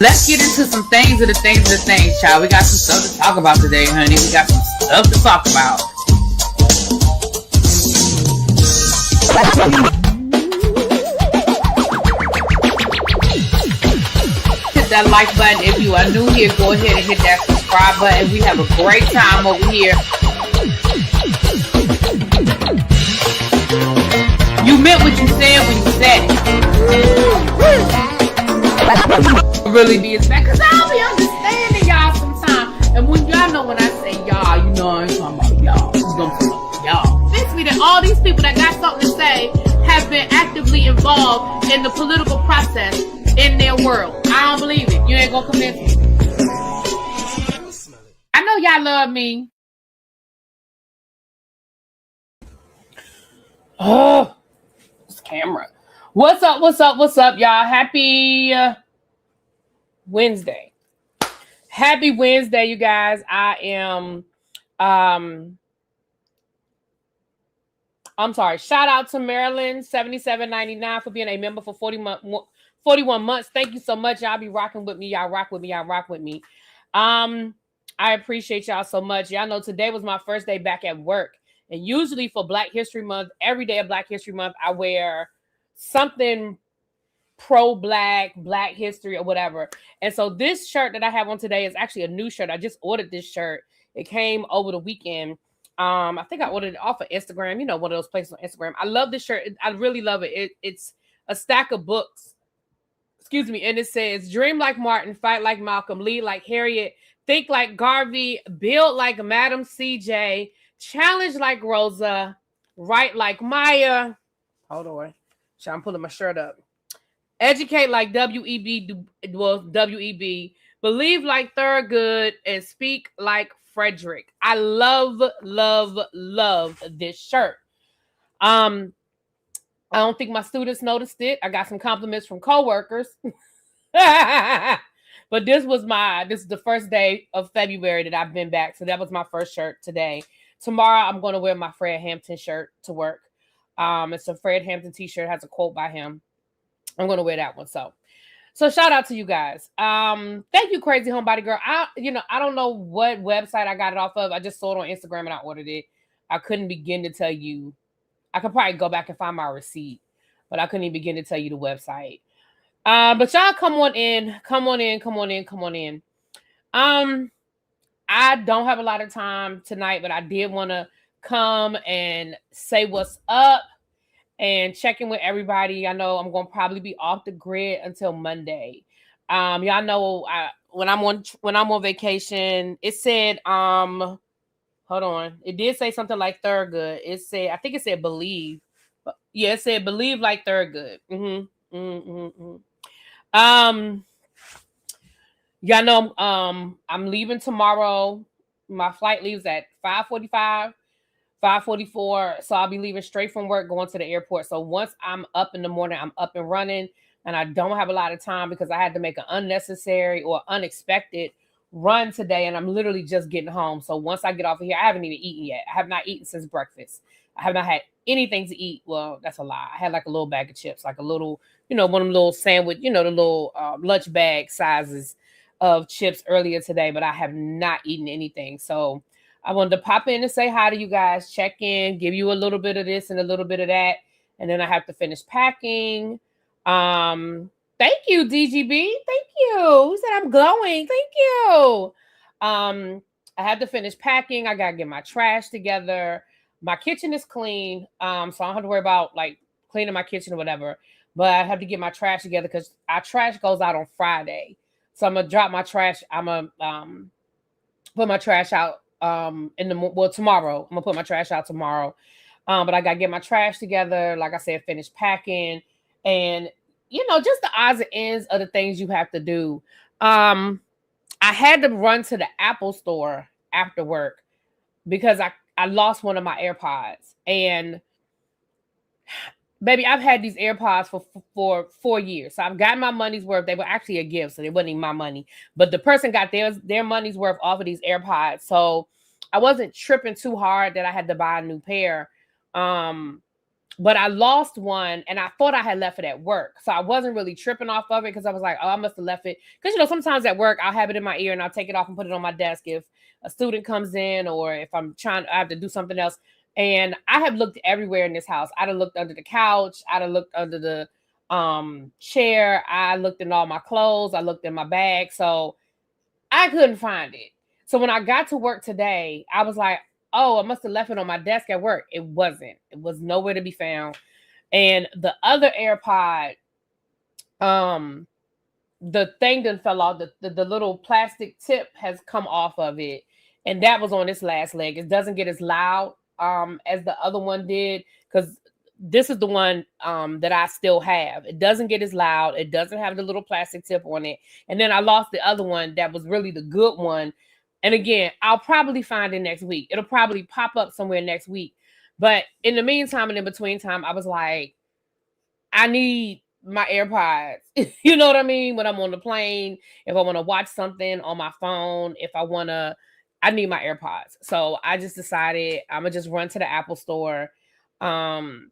Let's get into some things of the things, child. We got some stuff to talk about today, honey. We got some stuff to talk about. Hit that like button. If you are new here, go ahead and hit that subscribe button. We have a great time over here. You meant what you said when you said it. Really be expected, because I'll be understanding y'all sometimes. And when y'all know, when I say y'all, you know I ain't talking about y'all. You know I'm talking about y'all. Makes me that all these people that got something to say have been actively involved in the political process in their world. I don't believe it. You ain't gonna convince me. I know y'all love me. Oh, this camera. What's up, y'all? Happy Wednesday. Happy Wednesday, you guys. I am I'm sorry. Shout out to Maryland 7799 for being a member for 41 months. Thank you so much. Y'all be rocking with me. Y'all rock with me. Y'all rock with me. I appreciate y'all so much. Y'all know today was my first day back at work. And usually for Black History Month, every day of Black History Month, I wear something pro-Black, Black history, or whatever. And so this shirt that I have on today is actually a new shirt. I just ordered this shirt. It came over the weekend. I think I ordered it off of Instagram. You know, one of those places on Instagram. I love this shirt. I really love it. It's a stack of books. Excuse me. And it says, dream like Martin, fight like Malcolm, lead like Harriet, think like Garvey, build like Madam CJ, challenge like Rosa, write like Maya. Hold on. I'm pulling my shirt up. Educate like W.E.B., believe like Thurgood, and speak like Frederick. I love this shirt. I don't think my students noticed it. I got some compliments from coworkers. But this is the first day of February that I've been back. So that was my first shirt today. Tomorrow I'm going to wear my Fred Hampton shirt to work. It's a Fred Hampton t-shirt. It has a quote by him. I'm going to wear that one. So shout out to you guys. Thank you, Crazy Homebody Girl. I don't know what website I got it off of. I just saw it on Instagram and I ordered it. I couldn't begin to tell you. I could probably go back and find my receipt, but I couldn't even begin to tell you the website. But y'all come on in. I don't have a lot of time tonight, but I did want to come and say what's up and check in with everybody. I know I'm going to probably be off the grid until Monday. Y'all know when I'm on vacation, it said, hold on. It did say something like Thurgood. I think it said believe. Yeah, it said believe like Thurgood. Y'all know I'm leaving tomorrow. My flight leaves at 5:45. 5:44, so I'll be leaving straight from work, going to the airport. So once I'm up in the morning, I'm up and running, and I don't have a lot of time because I had to make an unnecessary or unexpected run today, and I'm literally just getting home. So once I get off of here, I haven't even eaten yet. I have not eaten since breakfast. I have not had anything to eat. Well, that's a lie. I had like a little bag of chips, like a little, one of them little sandwich, the little lunch bag sizes of chips earlier today, but I have not eaten anything. So I wanted to pop in and say hi to you guys, check in, give you a little bit of this and a little bit of that. And then I have to finish packing. Thank you, DGB. Thank you. Who said I'm glowing? Thank you. I had to finish packing. I got to get my trash together. My kitchen is clean. So I don't have to worry about like cleaning my kitchen or whatever. But I have to get my trash together because our trash goes out on Friday. So I'm going to drop my trash. I'm going to put my trash out tomorrow. I'm gonna put my trash out tomorrow. But I gotta get my trash together, like I said, finish packing, and just the odds and ends of the things you have to do. I had to run to the Apple store after work because I lost one of my AirPods. And baby, I've had these AirPods for 4 years. So I've gotten my money's worth. They were actually a gift, so they wasn't even my money. But the person got their money's worth off of these AirPods. So I wasn't tripping too hard that I had to buy a new pair. But I lost one and I thought I had left it at work. So I wasn't really tripping off of it because I was like, oh, I must have left it. Because, sometimes at work, I'll have it in my ear and I'll take it off and put it on my desk if a student comes in or if I have to do something else. And I have looked everywhere in this house. I'd have looked under the couch. I'd have looked under the chair. I looked in all my clothes. I looked in my bag. So I couldn't find it. So when I got to work today, I was like, oh, I must have left it on my desk at work. It wasn't. It was nowhere to be found. And the other AirPod, the thing done fell off. The little plastic tip has come off of it. And that was on its last leg. It doesn't get as loud as the other one did. Because this is the one that I still have. It doesn't get as loud. It doesn't have the little plastic tip on it. And then I lost the other one that was really the good one. And again, I'll probably find it next week. It'll probably pop up somewhere next week. But in the meantime and in between time, I was like, I need my AirPods. You know what I mean? When I'm on the plane, if I want to watch something on my phone, I need my AirPods. So I just decided I'm going to just run to the Apple store and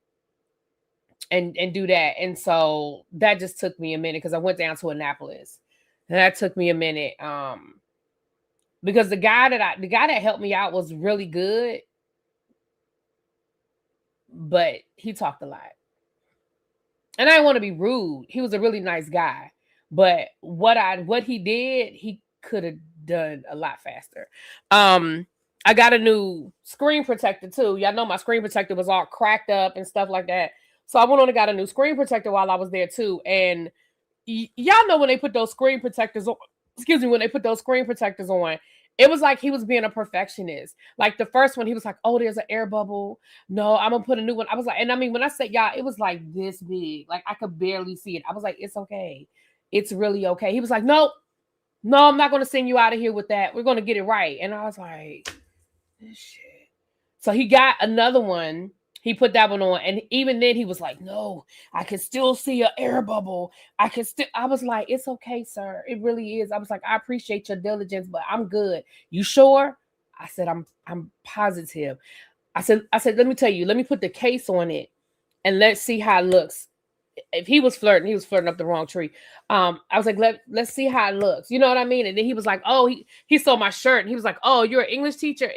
do that. And so that just took me a minute because I went down to Annapolis. And that took me a minute. Because the guy that helped me out was really good, but he talked a lot. And I didn't want to be rude. He was a really nice guy, but what he did, he could have done a lot faster. I got a new screen protector too. Y'all know my screen protector was all cracked up and stuff like that. So I went on and got a new screen protector while I was there too. And y'all know when they put those screen protectors on, when they put those screen protectors on, it was like he was being a perfectionist. Like the first one, he was like, oh, there's an air bubble. No, I'm going to put a new one. I was like, and I mean, when I said, y'all, it was like this big. Like I could barely see it. I was like, it's okay. It's really okay. He was like, no, I'm not going to send you out of here with that. We're going to get it right. And I was like, this shit. So he got another one. He put that one on. And even then he was like, no, I can still see an air bubble. I was like, it's okay, sir. It really is. I was like, I appreciate your diligence, but I'm good. You sure? I said, I'm positive. I said, let me tell you, let me put the case on it and let's see how it looks. If he was flirting up the wrong tree. I was like, let's see how it looks. You know what I mean? And then he was like, oh, he saw my shirt and he was like, oh, you're an English teacher?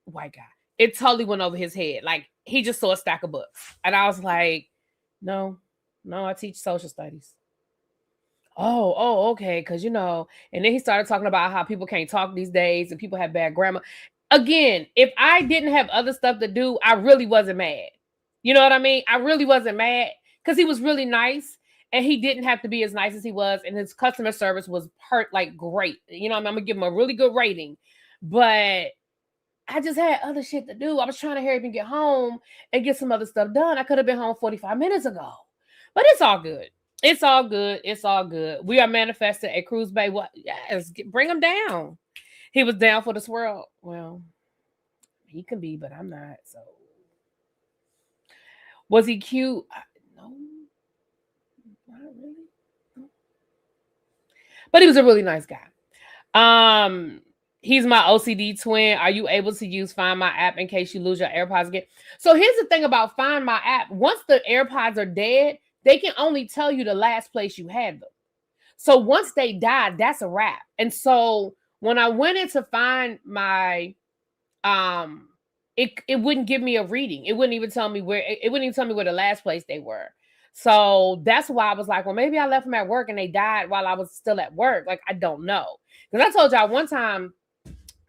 White guy. It totally went over his head. Like he just saw a stack of books. And I was like, no, I teach social studies. Oh, okay. Cause and then he started talking about how people can't talk these days and people have bad grammar. Again, if I didn't have other stuff to do, I really wasn't mad. You know what I mean? I really wasn't mad because he was really nice and he didn't have to be as nice as he was. And his customer service was great. I'm going to give him a really good rating, but I just had other shit to do. I was trying to hurry up and get home and get some other stuff done. I could have been home 45 minutes ago, but it's all good. It's all good. It's all good. We are manifesting at Cruise Bay. What? Yes, bring him down. He was down for the swirl. Well, he can be, but I'm not. So, was he cute? No, not really. No. But he was a really nice guy. He's my OCD twin. Are you able to use Find My app in case you lose your AirPods again? So here's the thing about Find My app. Once the AirPods are dead, they can only tell you the last place you had them. So once they die, that's a wrap. And so when I went in to find my, it wouldn't give me a reading. It wouldn't even tell me where the last place they were. So that's why I was like, well, maybe I left them at work and they died while I was still at work. Like, I don't know. Because I told y'all one time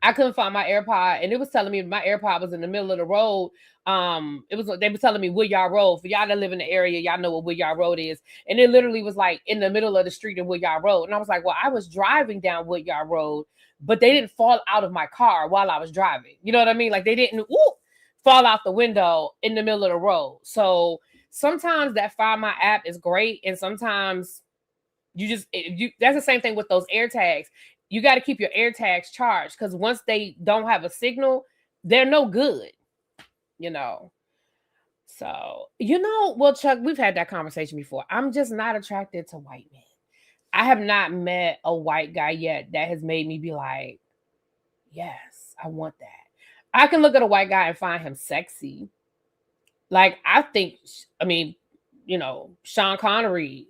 I couldn't find my AirPod and it was telling me my AirPod was in the middle of the road. They were telling me Woodyard Road. For y'all that live in the area, y'all know what Woodyard Road is. And it literally was like in the middle of the street in Woodyard Road. And I was like, well, I was driving down Woodyard Road, but they didn't fall out of my car while I was driving. You know what I mean? Like they didn't fall out the window in the middle of the road. So sometimes that Find My app is great. And sometimes that's the same thing with those AirTags. You got to keep your AirTags charged because once they don't have a signal, they're no good, So, well, Chuck, we've had that conversation before. I'm just not attracted to white men. I have not met a white guy yet that has made me be like, yes, I want that. I can look at a white guy and find him sexy, Like, I mean, Sean Connery,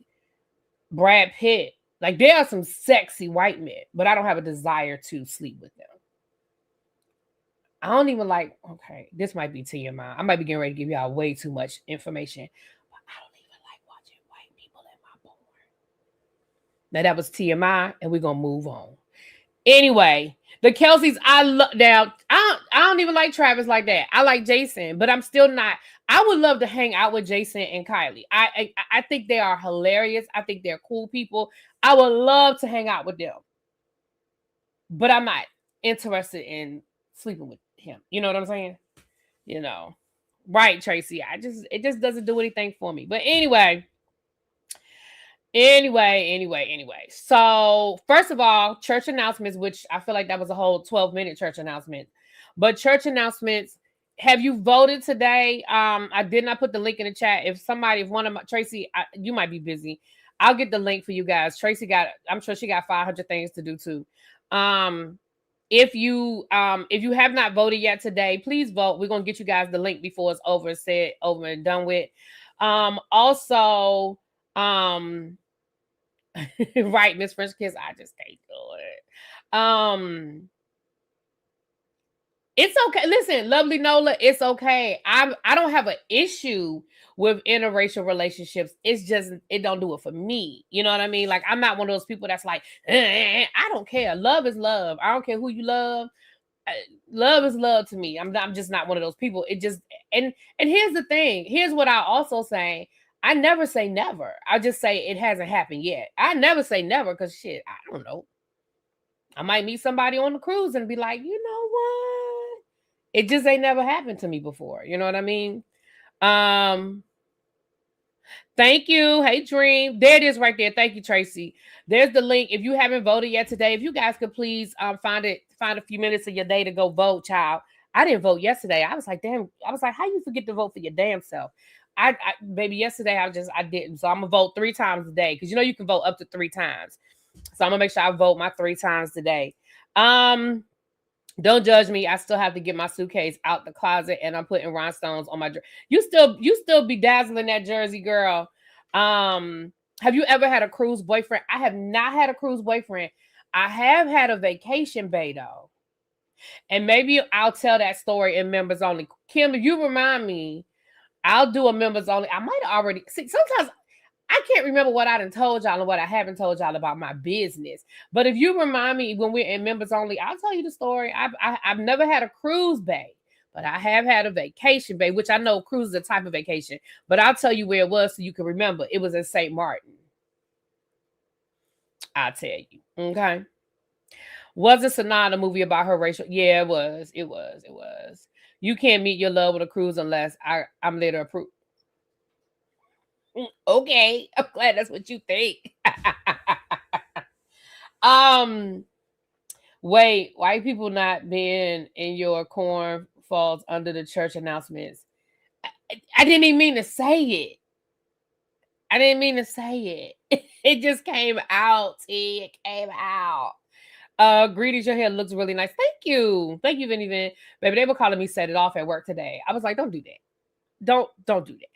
Brad Pitt, like, there are some sexy white men, but I don't have a desire to sleep with them. I don't even like, okay, this might be TMI. I might be getting ready to give y'all way too much information, but I don't even like watching white people in my porn. Now, that was TMI, and we're going to move on. Anyway, the Kelseys, I love. Now, I don't even like Travis like that. I like Jason, but I'm still not. I would love to hang out with Jason and Kylie. I think they are hilarious. I think they're cool people. I would love to hang out with them, but I'm not interested in sleeping with him. You know what I'm saying? Right, Tracy. It just doesn't do anything for me. But anyway. So, first of all, church announcements, which I feel like that was a whole 12-minute church announcement. But church announcements, have you voted today? I did not put the link in the chat. If one of my, Tracy, you might be busy. I'll get the link for you guys. Tracy I'm sure she got 500 things to do too. If you have not voted yet today, please vote. We're going to get you guys the link before it's over and done with. Also, right, Miss French Kiss, I just can't do it. It's okay. Listen, lovely Nola, it's okay. I don't have an issue with interracial relationships. It's just, it don't do it for me. You know what I mean? Like, I'm not one of those people that's like, I don't care. Love is love. I don't care who you love. Love is love to me. I'm just not one of those people. It just, and here's the thing. Here's what I also say. I never say never. I just say it hasn't happened yet. I never say never because shit, I don't know. I might meet somebody on the cruise and be like, you know what? It just ain't never happened to me before. You know what I mean? Thank you. Hey, Dream. There it is right there. Thank you, Tracy. There's the link. If you haven't voted yet today, if you guys could please find a few minutes of your day to go vote, child. I didn't vote yesterday. I was like, damn. I was like, how you forget to vote for your damn self? Maybe yesterday I didn't. So I'm gonna vote 3 times a day because you can vote up to 3 times. So I'm gonna make sure I vote my 3 times today. Don't judge me. I still have to get my suitcase out the closet, and I'm putting rhinestones on my jersey. You still bedazzling that jersey, girl. Have you ever had a cruise boyfriend? I have not had a cruise boyfriend. I have had a vacation bae though, and maybe I'll tell that story in members only. Kim, if you remind me, I'll do a members only. I might already see. Sometimes I can't remember what I done told y'all and what I haven't told y'all about my business. But if you remind me when we're in members only, I'll tell you the story. I've never had a cruise bae, but I have had a vacation bae, which I know cruise is a type of vacation. But I'll tell you where it was so you can remember. It was in St. Martin. I'll tell you. Okay. Wasn't Sanaa a movie about her racial? Yeah, it was. It was. You can't meet your love with a cruise unless I'm there to approve. Okay, I'm glad that's what you think. Wait, white people not being in your corn falls under the church announcements. I didn't even mean to say it. I didn't mean to say it. It just came out. It came out. Greetings, your hair looks really nice. Thank you, Vinny Vin. Baby, they were calling me set it off at work today. I was like, don't do that. Don't do that.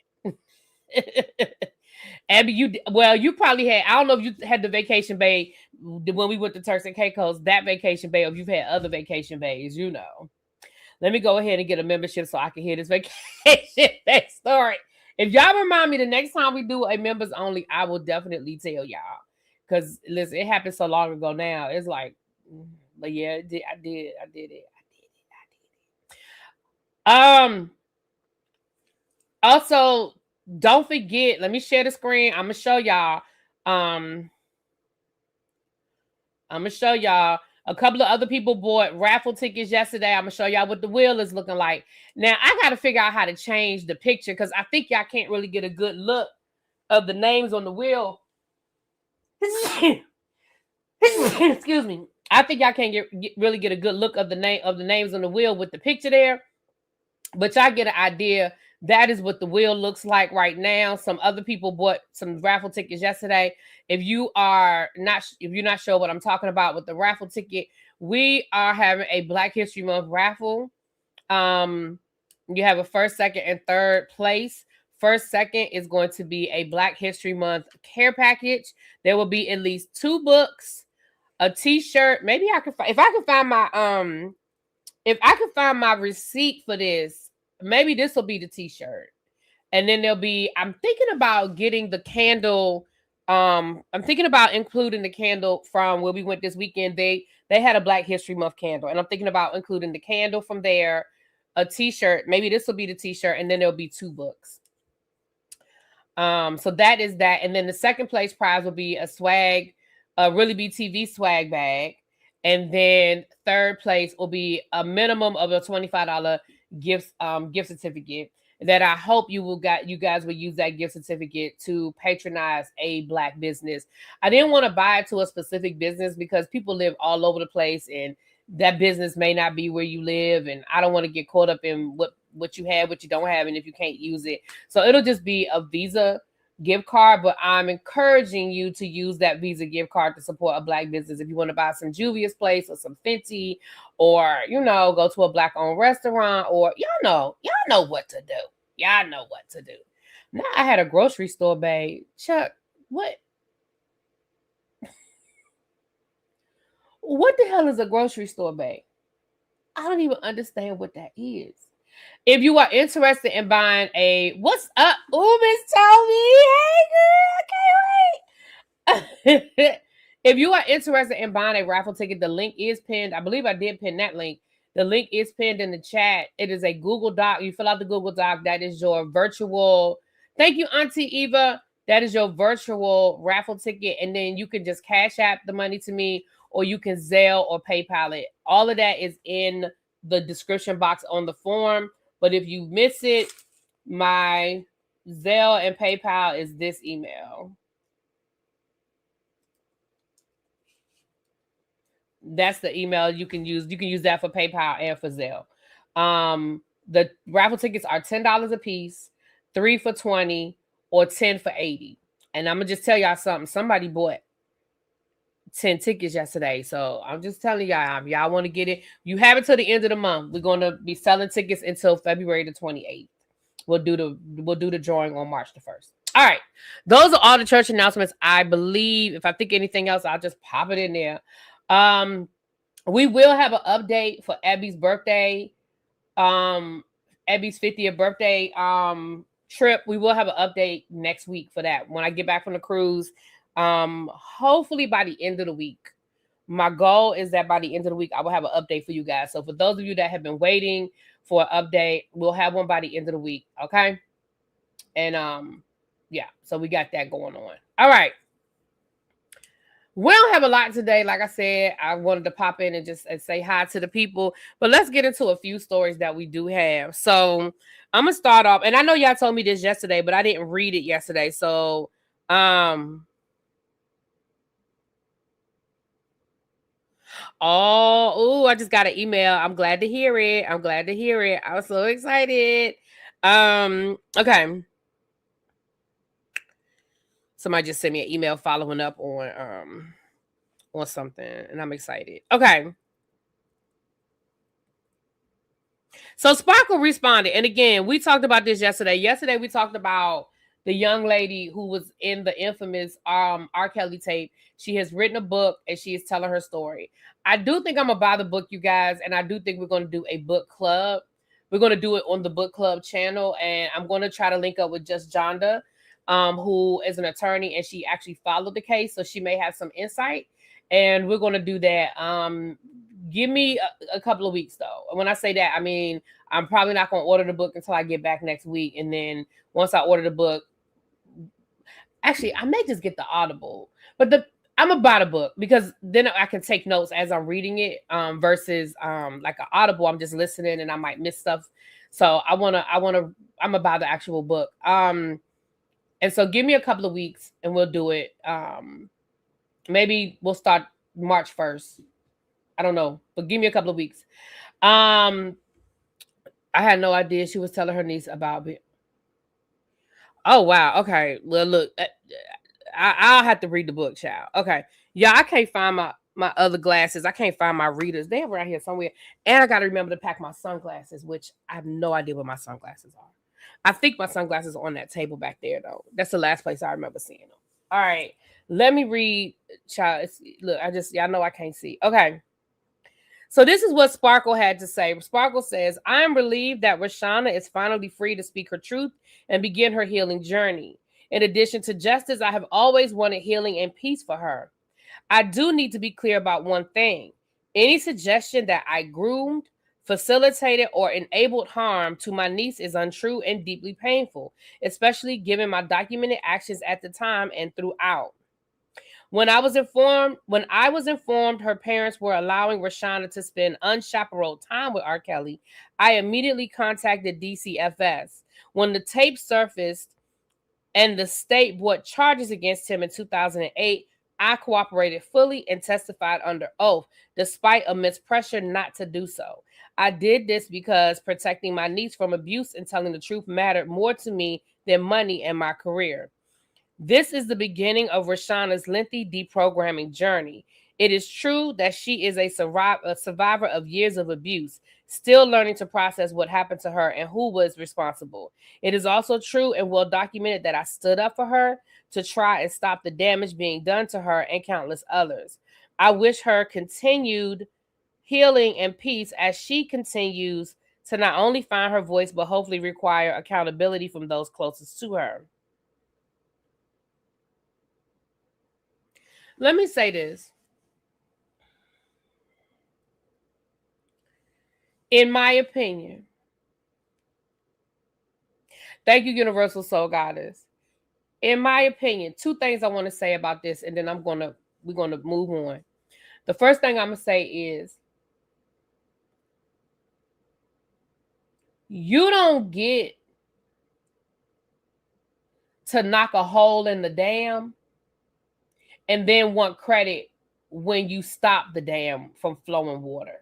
Abby, you probably had, I don't know if you had the vacation bae when we went to Turks and Caicos, that vacation bae, or if you've had other vacation baes, Let me go ahead and get a membership so I can hear this vacation bae story. If y'all remind me the next time we do a members only, I will definitely tell y'all. Because listen, it happened so long ago now. It's like, but yeah, I did it. Also, don't forget, let me share the screen. I'm gonna show y'all. A couple of other people bought raffle tickets yesterday. I'm gonna show y'all what the wheel is looking like. Now I gotta figure out how to change the picture because I think y'all can't really get a good look of the names on the wheel. Excuse me. I think y'all can't really get a good look of the names on the wheel with the picture there. But y'all get an idea. That is what the wheel looks like right now. Some other people bought some raffle tickets yesterday. If you're not sure what I'm talking about with the raffle ticket, we are having a Black History Month raffle. You have a first, second, and third place. First, second is going to be a Black History Month care package. There will be at least 2 books, a T-shirt. Maybe I could if I could find my if I could find my receipt for this, maybe this will be the T-shirt. And then there'll be, I'm thinking about getting the candle. I'm thinking about including the candle from where we went this weekend. They had a Black History Month candle, and I'm thinking about including the candle from there, a T-shirt. Maybe this will be the T-shirt, and then there'll be 2 books. So that is that. And then the second place prize will be a swag, a ReallyBTV swag bag. And then third place will be a minimum of a $25 gift certificate that I hope you guys will use that gift certificate to patronize a Black business. I didn't want to buy it to a specific business because people live all over the place and that business may not be where you live. And I don't want to get caught up in what you have, what you don't have, and if you can't use it. So it'll just be a Visa gift card, but I'm encouraging you to use that Visa gift card to support a Black business. If you want to buy some Juvia's Place or some Fenty, or go to a Black owned restaurant, or y'all know what to do. Y'all know what to do. Now I had a grocery store bag. Chuck, what the hell is a grocery store bag? I don't even understand what that is. If you are interested in buying what's up? Ooh, Miss Toby. Hey, girl. I can't wait. If you are interested in buying a raffle ticket, the link is pinned. I believe I did pin that link. The link is pinned in the chat. It is a Google Doc. You fill out the Google Doc. That is your virtual. Thank you, Auntie Eva. That is your virtual raffle ticket. And then you can just Cash App the money to me, or you can Zelle or PayPal it. All of that is in the description box on the form. But if you miss it, my Zelle and PayPal is this email. That's the email you can use. You can use that for PayPal and for Zelle. The raffle tickets are $10 a piece, 3 for $20, or 10 for $80. And I'm gonna just tell y'all something. Somebody bought 10 tickets yesterday. So I'm just telling y'all, if y'all want to get it, you have it till the end of the month. We're going to be selling tickets until February the 28th. We'll do the drawing on March the 1st. All right. Those are all the church announcements. I believe if I think anything else, I'll just pop it in there. We will have an update for Abby's birthday. Abby's 50th birthday trip. We will have an update next week for that. When I get back from the cruise, hopefully by the end of the week. My goal is that by the end of the week, I will have an update for you guys. So for those of you that have been waiting for an update, we'll have one by the end of the week. Okay. And yeah, so we got that going on. All right. We don't have a lot today. Like I said, I wanted to pop in and just say hi to the people, but let's get into a few stories that we do have. So I'm going to start off, and I know y'all told me this yesterday, but I didn't read it yesterday. So, I just got an email. I'm glad to hear it. I was so excited. Okay. Somebody just sent me an email following up on something, and I'm excited. Okay. So Sparkle responded, and again, we talked about this yesterday. Yesterday, we talked about the young lady who was in the infamous R. Kelly tape. She has written a book, and she is telling her story. I do think I'm going to buy the book, you guys, and I do think we're going to do a book club. We're going to do it on the book club channel, and I'm going to try to link up with Just Jonda, who is an attorney, and she actually followed the case, so she may have some insight, and we're going to do that. Give me a couple of weeks, though. When I say that, I mean, I'm probably not going to order the book until I get back next week, and then once I order the book, actually, I may just get the Audible, but I'm gonna buy the book because then I can take notes as I'm reading it, versus like an Audible. I'm just listening and I might miss stuff. So I'm gonna buy the actual book. And so give me a couple of weeks and we'll do it. Maybe we'll start March 1st. I don't know, but give me a couple of weeks. I had no idea she was telling her niece about it. Oh wow. Okay. Well, look, I'll have to read the book, child. Okay. Yeah, I can't find my other glasses. I can't find my readers. They're around here somewhere. And I got to remember to pack my sunglasses, which I have no idea where my sunglasses are. I think my sunglasses are on that table back there, though. That's the last place I remember seeing them. All right. Let me read. Child, look, y'all know I can't see. Okay. So this is what Sparkle had to say. Sparkle says, I am relieved that Rashana is finally free to speak her truth and begin her healing journey. In addition to justice, I have always wanted healing and peace for her. I do need to be clear about one thing. Any suggestion that I groomed, facilitated, or enabled harm to my niece is untrue and deeply painful, especially given my documented actions at the time and throughout. When I was informed her parents were allowing Rashana to spend unchaperoned time with R. Kelly, I immediately contacted DCFS. When the tape surfaced and the state brought charges against him in 2008, I cooperated fully and testified under oath, despite immense pressure not to do so. I did this because protecting my niece from abuse and telling the truth mattered more to me than money and my career. This is the beginning of Rashana's lengthy deprogramming journey. It is true that she is a survivor of years of abuse, still learning to process what happened to her and who was responsible. It is also true and well documented that I stood up for her to try and stop the damage being done to her and countless others. I wish her continued healing and peace as she continues to not only find her voice, but hopefully require accountability from those closest to her. Let me say this. In my opinion, thank you, Universal Soul Goddess. In my opinion, two things I want to say about this, and then we're gonna move on. The first thing I'm gonna say is, you don't get to knock a hole in the dam and then want credit when you stop the dam from flowing water.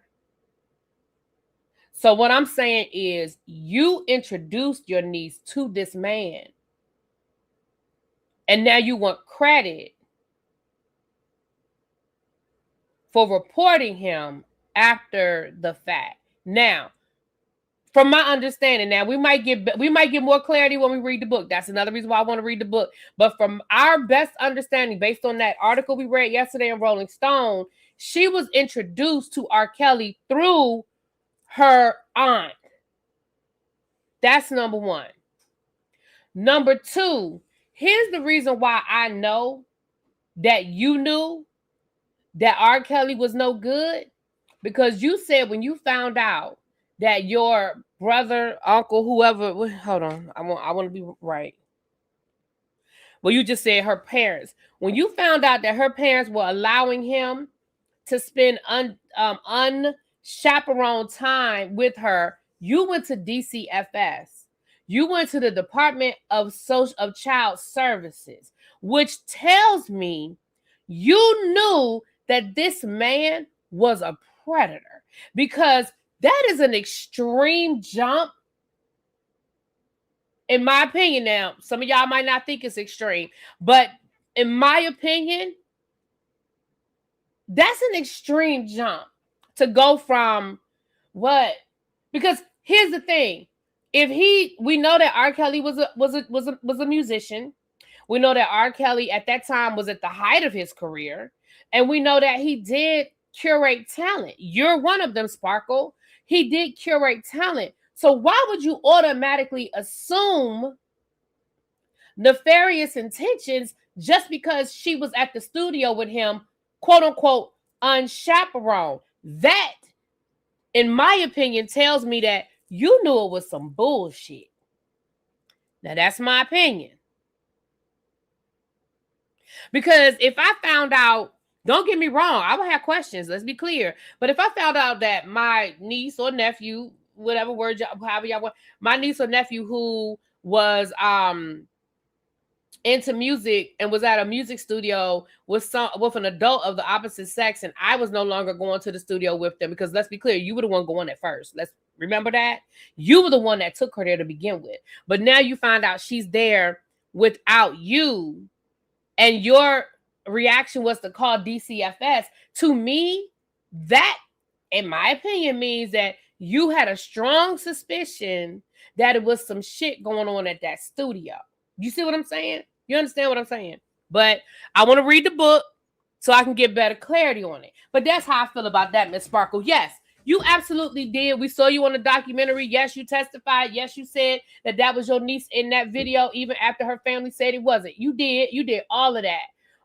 So what I'm saying is, you introduced your niece to this man, and now you want credit for reporting him after the fact. Now, from my understanding, now we might get more clarity when we read the book. That's another reason why I want to read the book. But from our best understanding, based on that article we read yesterday in Rolling Stone, she was introduced to R. Kelly through her aunt. That's number one. Number two, here's the reason why I know that you knew that R. Kelly was no good. Because you said when you found out that your brother, uncle, whoever, hold on, I want to be right. Well, you just said her parents. When you found out that her parents were allowing him to spend unchaperoned time with her, you went to DCFS. You went to the Department of Child Services, which tells me you knew that this man was a predator, because that is an extreme jump, in my opinion. Now, some of y'all might not think it's extreme, but in my opinion, that's an extreme jump to go from what? Because here's the thing: we know that R. Kelly was a musician. We know that R. Kelly at that time was at the height of his career, and we know that he did curate talent. You're one of them, Sparkle. He did curate talent. So why would you automatically assume nefarious intentions just because she was at the studio with him, quote unquote, unchaperoned? That, in my opinion, tells me that you knew it was some bullshit. Now, that's my opinion. Because if I found out, don't get me wrong, I would have questions. Let's be clear. But if I found out that my niece or nephew, whatever word, however y'all want, my niece or nephew who was into music and was at a music studio with an adult of the opposite sex, and I was no longer going to the studio with them, because let's be clear, you were the one going at first. Let's remember that. You were the one that took her there to begin with. But now you find out she's there without you, and your reaction was to call DCFS. To me, that, in my opinion, means that you had a strong suspicion that it was some shit going on at that studio. You see what I'm saying? You understand what I'm saying? But I want to read the book so I can get better clarity on it. But that's how I feel about that, Miss Sparkle. Yes, you absolutely did. We saw you on the documentary. Yes, you testified. Yes, you said that was your niece in that video, even after her family said it wasn't. You did. You did all of that.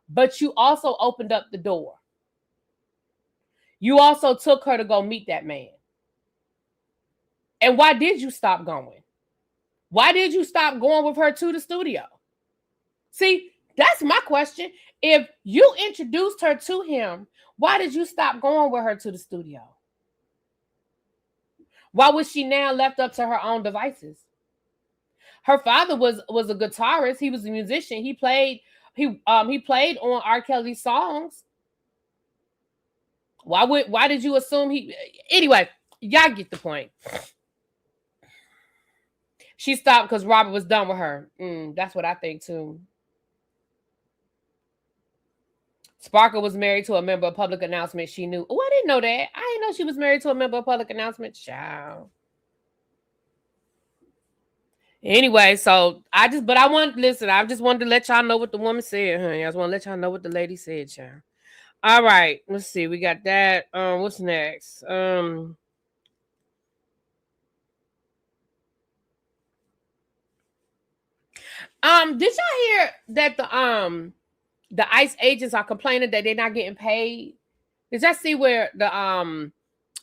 But you also opened up the door. You also took her to go meet that man. And why did you stop going? Why did you stop going with her to the studio? See, that's my question. If you introduced her to him, why did you stop going with her to the studio? Why was she now left up to her own devices? Her father was a guitarist. He was a musician. He played on R. Kelly's songs. Why did you assume he? Anyway, y'all get the point. She stopped because Robert was done with her. That's what I think too. Sparkle was married to a member of Public Announcement. She knew. Oh, I didn't know that. I didn't know she was married to a member of Public Announcement. Child. Anyway, so I just wanted to let y'all know what the woman said, honey. I just want to let y'all know what the lady said, child. All right, let's see. We got that. What's next? Did y'all hear that the ICE agents are complaining that they're not getting paid? Did y'all see where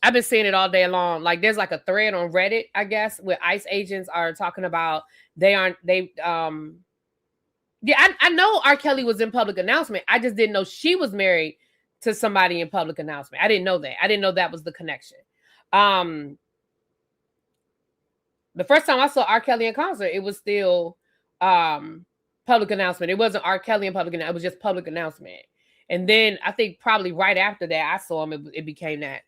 I've been seeing it all day long. Like there's like a thread on Reddit, I guess, where ICE agents are talking about I know R. Kelly was in Public Announcement. I just didn't know she was married to somebody in Public Announcement. I didn't know that. I didn't know that was the connection. The first time I saw R. Kelly in concert, it was still Public Announcement. It wasn't R. Kelly in Public Announcement. It was just Public Announcement. And then I think probably right after that, I saw him. It became that.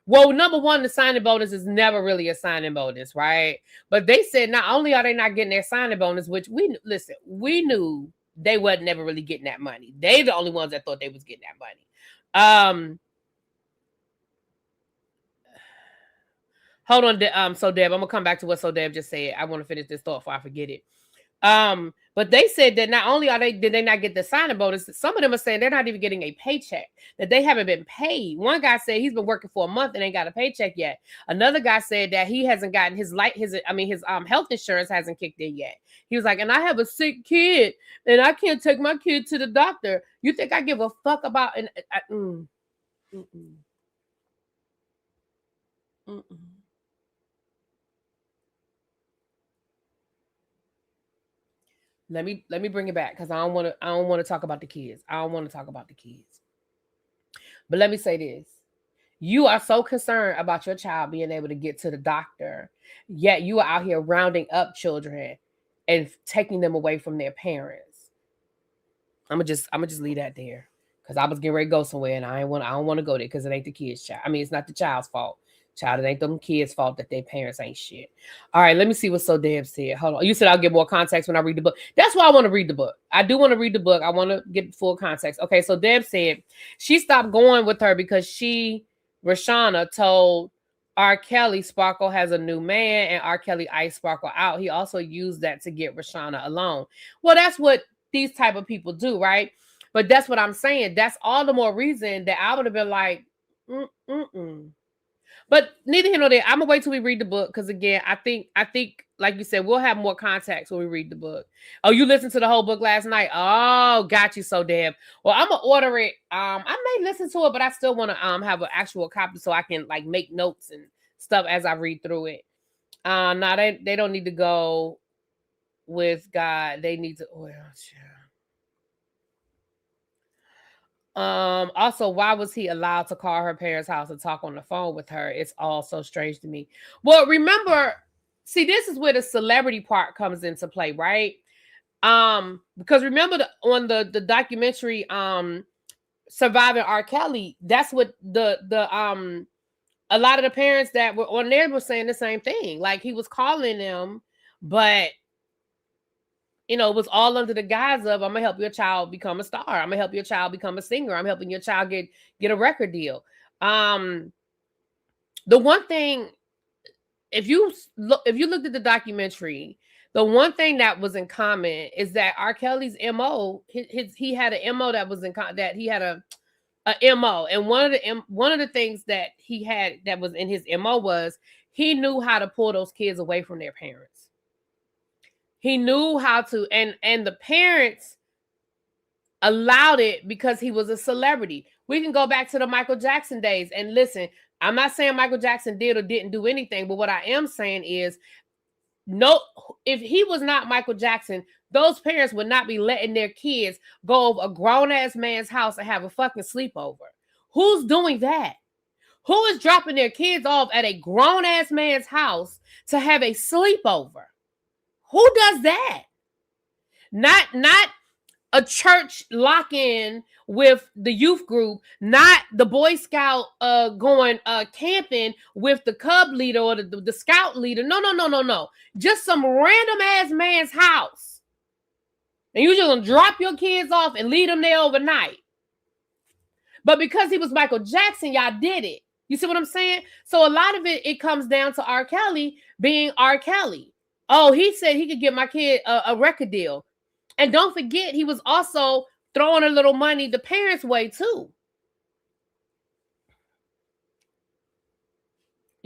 Well, number one, the signing bonus is never really a signing bonus, right? But they said not only are they not getting their signing bonus, which we knew they wasn't never really getting that money. They the only ones that thought they was getting that money. Hold on, So Deb, I'm gonna come back to what So Deb just said. I want to finish this thought before I forget it. But they said that not only did they not get the signing bonus, some of them are saying they're not even getting a paycheck, that they haven't been paid. One guy said he's been working for a month and ain't got a paycheck yet. Another guy said that he hasn't gotten his health insurance hasn't kicked in yet. He was like, and I have a sick kid and I can't take my kid to the doctor. You think I give a fuck about Let me bring it back because I don't want to talk about the kids. I don't want to talk about the kids. But let me say this. You are so concerned about your child being able to get to the doctor, yet you are out here rounding up children and taking them away from their parents. I'm gonna just leave that there because I was getting ready to go somewhere and I don't want to go there because it ain't the kid's child. I mean, it's not the child's fault. Child, it ain't them kids' fault that their parents ain't shit. All right, let me see what So Deb said. Hold on. You said I'll get more context when I read the book. That's why I want to read the book. I do want to read the book. I want to get full context. Okay, so Deb said she stopped going with her because Rashana, told R. Kelly Sparkle has a new man and R. Kelly iced Sparkle out. He also used that to get Rashana alone. Well, that's what these type of people do, right? But that's what I'm saying. That's all the more reason that I would have been like, But neither here nor there. I'm gonna wait till we read the book because again, I think, like you said, we'll have more context when we read the book. Oh, you listened to the whole book last night? Oh, got you, So Deb. Well, I'm gonna order it. I may listen to it, but I still want to have an actual copy so I can like make notes and stuff as I read through it. Now they don't need to go with God. They need to. Also, why was he allowed to call her parents' house and talk on the phone with her? It's all so strange to me. Well, remember, see, this is where the celebrity part comes into play, right? Because remember on the documentary, Surviving R. Kelly, that's what a lot of the parents that were on there were saying the same thing. Like he was calling them, but it was all under the guise of, I'm gonna help your child become a star. I'm gonna help your child become a singer. I'm helping your child get a record deal. The one thing, if you looked at the documentary, the one thing that was in common is that R. Kelly's MO, he had an MO that was that he had a MO, and one of the things that he had that was in his MO was he knew how to pull those kids away from their parents. He knew how to, and the parents allowed it because he was a celebrity. We can go back to the Michael Jackson days, and listen, I'm not saying Michael Jackson did or didn't do anything, but what I am saying is, no, if he was not Michael Jackson, those parents would not be letting their kids go over a grown-ass man's house and have a fucking sleepover. Who's doing that? Who is dropping their kids off at a grown-ass man's house to have a sleepover? Who does that? Not a church lock-in with the youth group, not the Boy Scout going camping with the Cub leader or the Scout leader. No. Just some random ass man's house. And you're just gonna drop your kids off and leave them there overnight. But because he was Michael Jackson, y'all did it. You see what I'm saying? So a lot of it comes down to R. Kelly being R. Kelly. Oh, he said he could get my kid a record deal. And don't forget, he was also throwing a little money the parents' way too.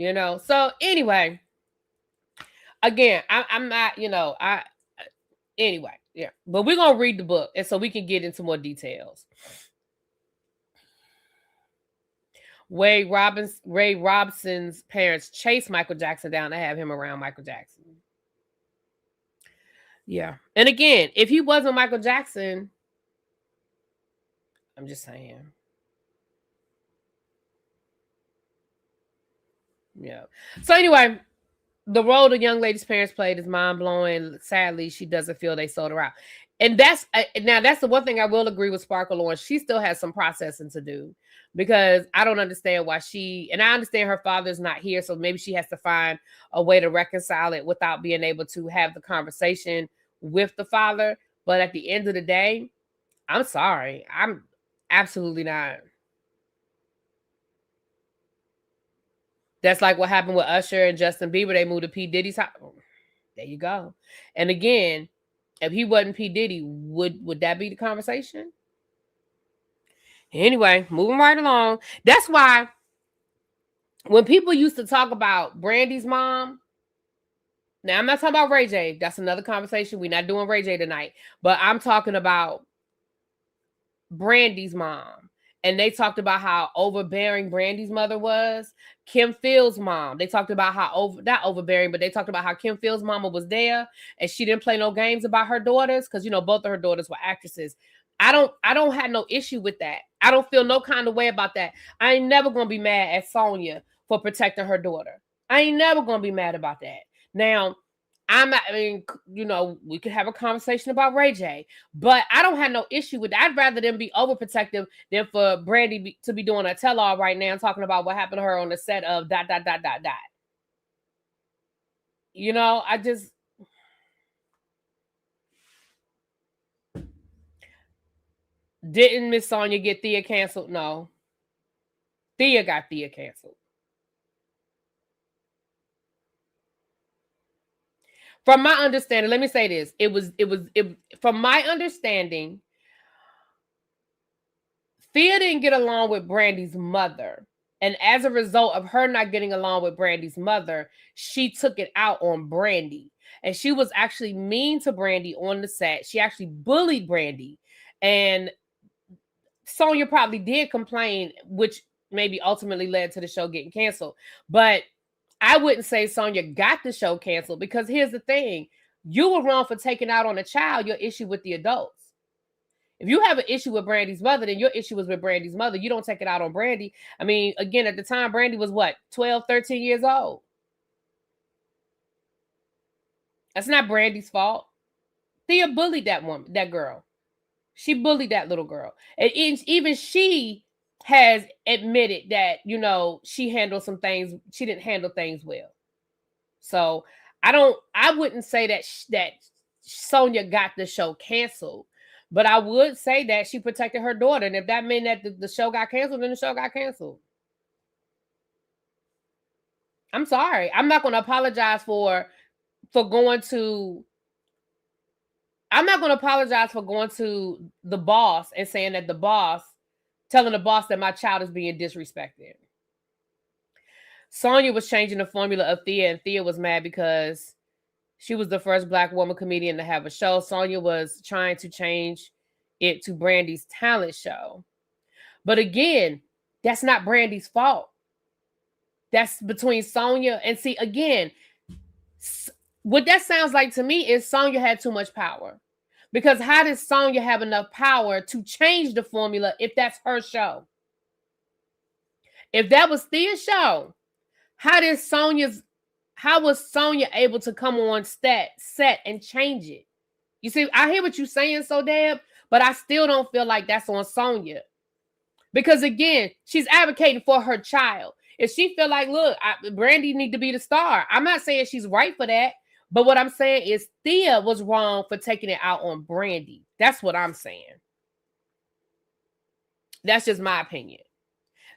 So anyway, again, I'm not, anyway, yeah. But we're going to read the book, and so we can get into more details. Ray Robson's parents chased Michael Jackson down to have him around Michael Jackson. Yeah. And again, if he wasn't Michael Jackson, I'm just saying. Yeah. So anyway, the role the young lady's parents played is mind-blowing. Sadly, she doesn't feel they sold her out. And that's the one thing I will agree with Sparkle on. She still has some processing to do, because I don't understand why and I understand her father's not here, so maybe she has to find a way to reconcile it without being able to have the conversation with the father. But at the end of the day, I'm sorry. I'm absolutely not. That's like what happened with Usher and Justin Bieber. They moved to P. Diddy's house. There you go. And again, if he wasn't P. Diddy, would that be the conversation? Anyway, moving right along. That's why when people used to talk about Brandy's mom, now I'm not talking about Ray J. That's another conversation. We're not doing Ray J tonight. But I'm talking about Brandy's mom. And they talked about how overbearing Brandy's mother was. Kim Phil's mom. They talked about how not overbearing, but they talked about how Kim Phil's mama was there and she didn't play no games about her daughters, because both of her daughters were actresses. I don't have no issue with that. I don't feel no kind of way about that. I ain't never gonna be mad at Sonya for protecting her daughter. I ain't never gonna be mad about that. Now, we could have a conversation about Ray J, but I don't have no issue with that. I'd rather them be overprotective than for Brandy to be doing a tell-all right now, talking about what happened to her on the set of ... I just... Didn't Miss Sonya get Thea canceled? No. Thea got Thea canceled. From my understanding, let me say this. From my understanding, Thea didn't get along with Brandy's mother. And as a result of her not getting along with Brandy's mother, she took it out on Brandy. And she was actually mean to Brandy on the set. She actually bullied Brandy. And Sonya probably did complain, which maybe ultimately led to the show getting canceled. But I wouldn't say Sonya got the show canceled, because here's the thing. You were wrong for taking out on a child your issue with the adults. If you have an issue with Brandy's mother, then your issue was with Brandy's mother. You don't take it out on Brandy. I mean, again, at the time, Brandy was what, 12, 13 years old? That's not Brandy's fault. Thea bullied that girl. She bullied that little girl. And even she has admitted that, she handled some things. She didn't handle things well. So I wouldn't say that Sonya got the show canceled. But I would say that she protected her daughter. And if that meant that the show got canceled, then the show got canceled. I'm sorry. I'm not going to apologize for going to. I'm not going to apologize for going to the boss and saying that telling the boss that my child is being disrespected. Sonya was changing the formula of Thea, and Thea was mad because she was the first Black woman comedian to have a show. Sonya was trying to change it to Brandy's talent show. But again, that's not Brandy's fault. That's between Sonya and see, again, what that sounds like to me is Sonya had too much power. Because how does Sonya have enough power to change the formula if that's her show? If that was Thea's show, how was Sonya able to come on set and change it? You see, I hear what you're saying, so Deb, but I still don't feel like that's on Sonya. Because again, she's advocating for her child. If she feel like, look, Brandy need to be the star. I'm not saying she's right for that. But what I'm saying is Thea was wrong for taking it out on Brandy. That's what I'm saying. That's just my opinion.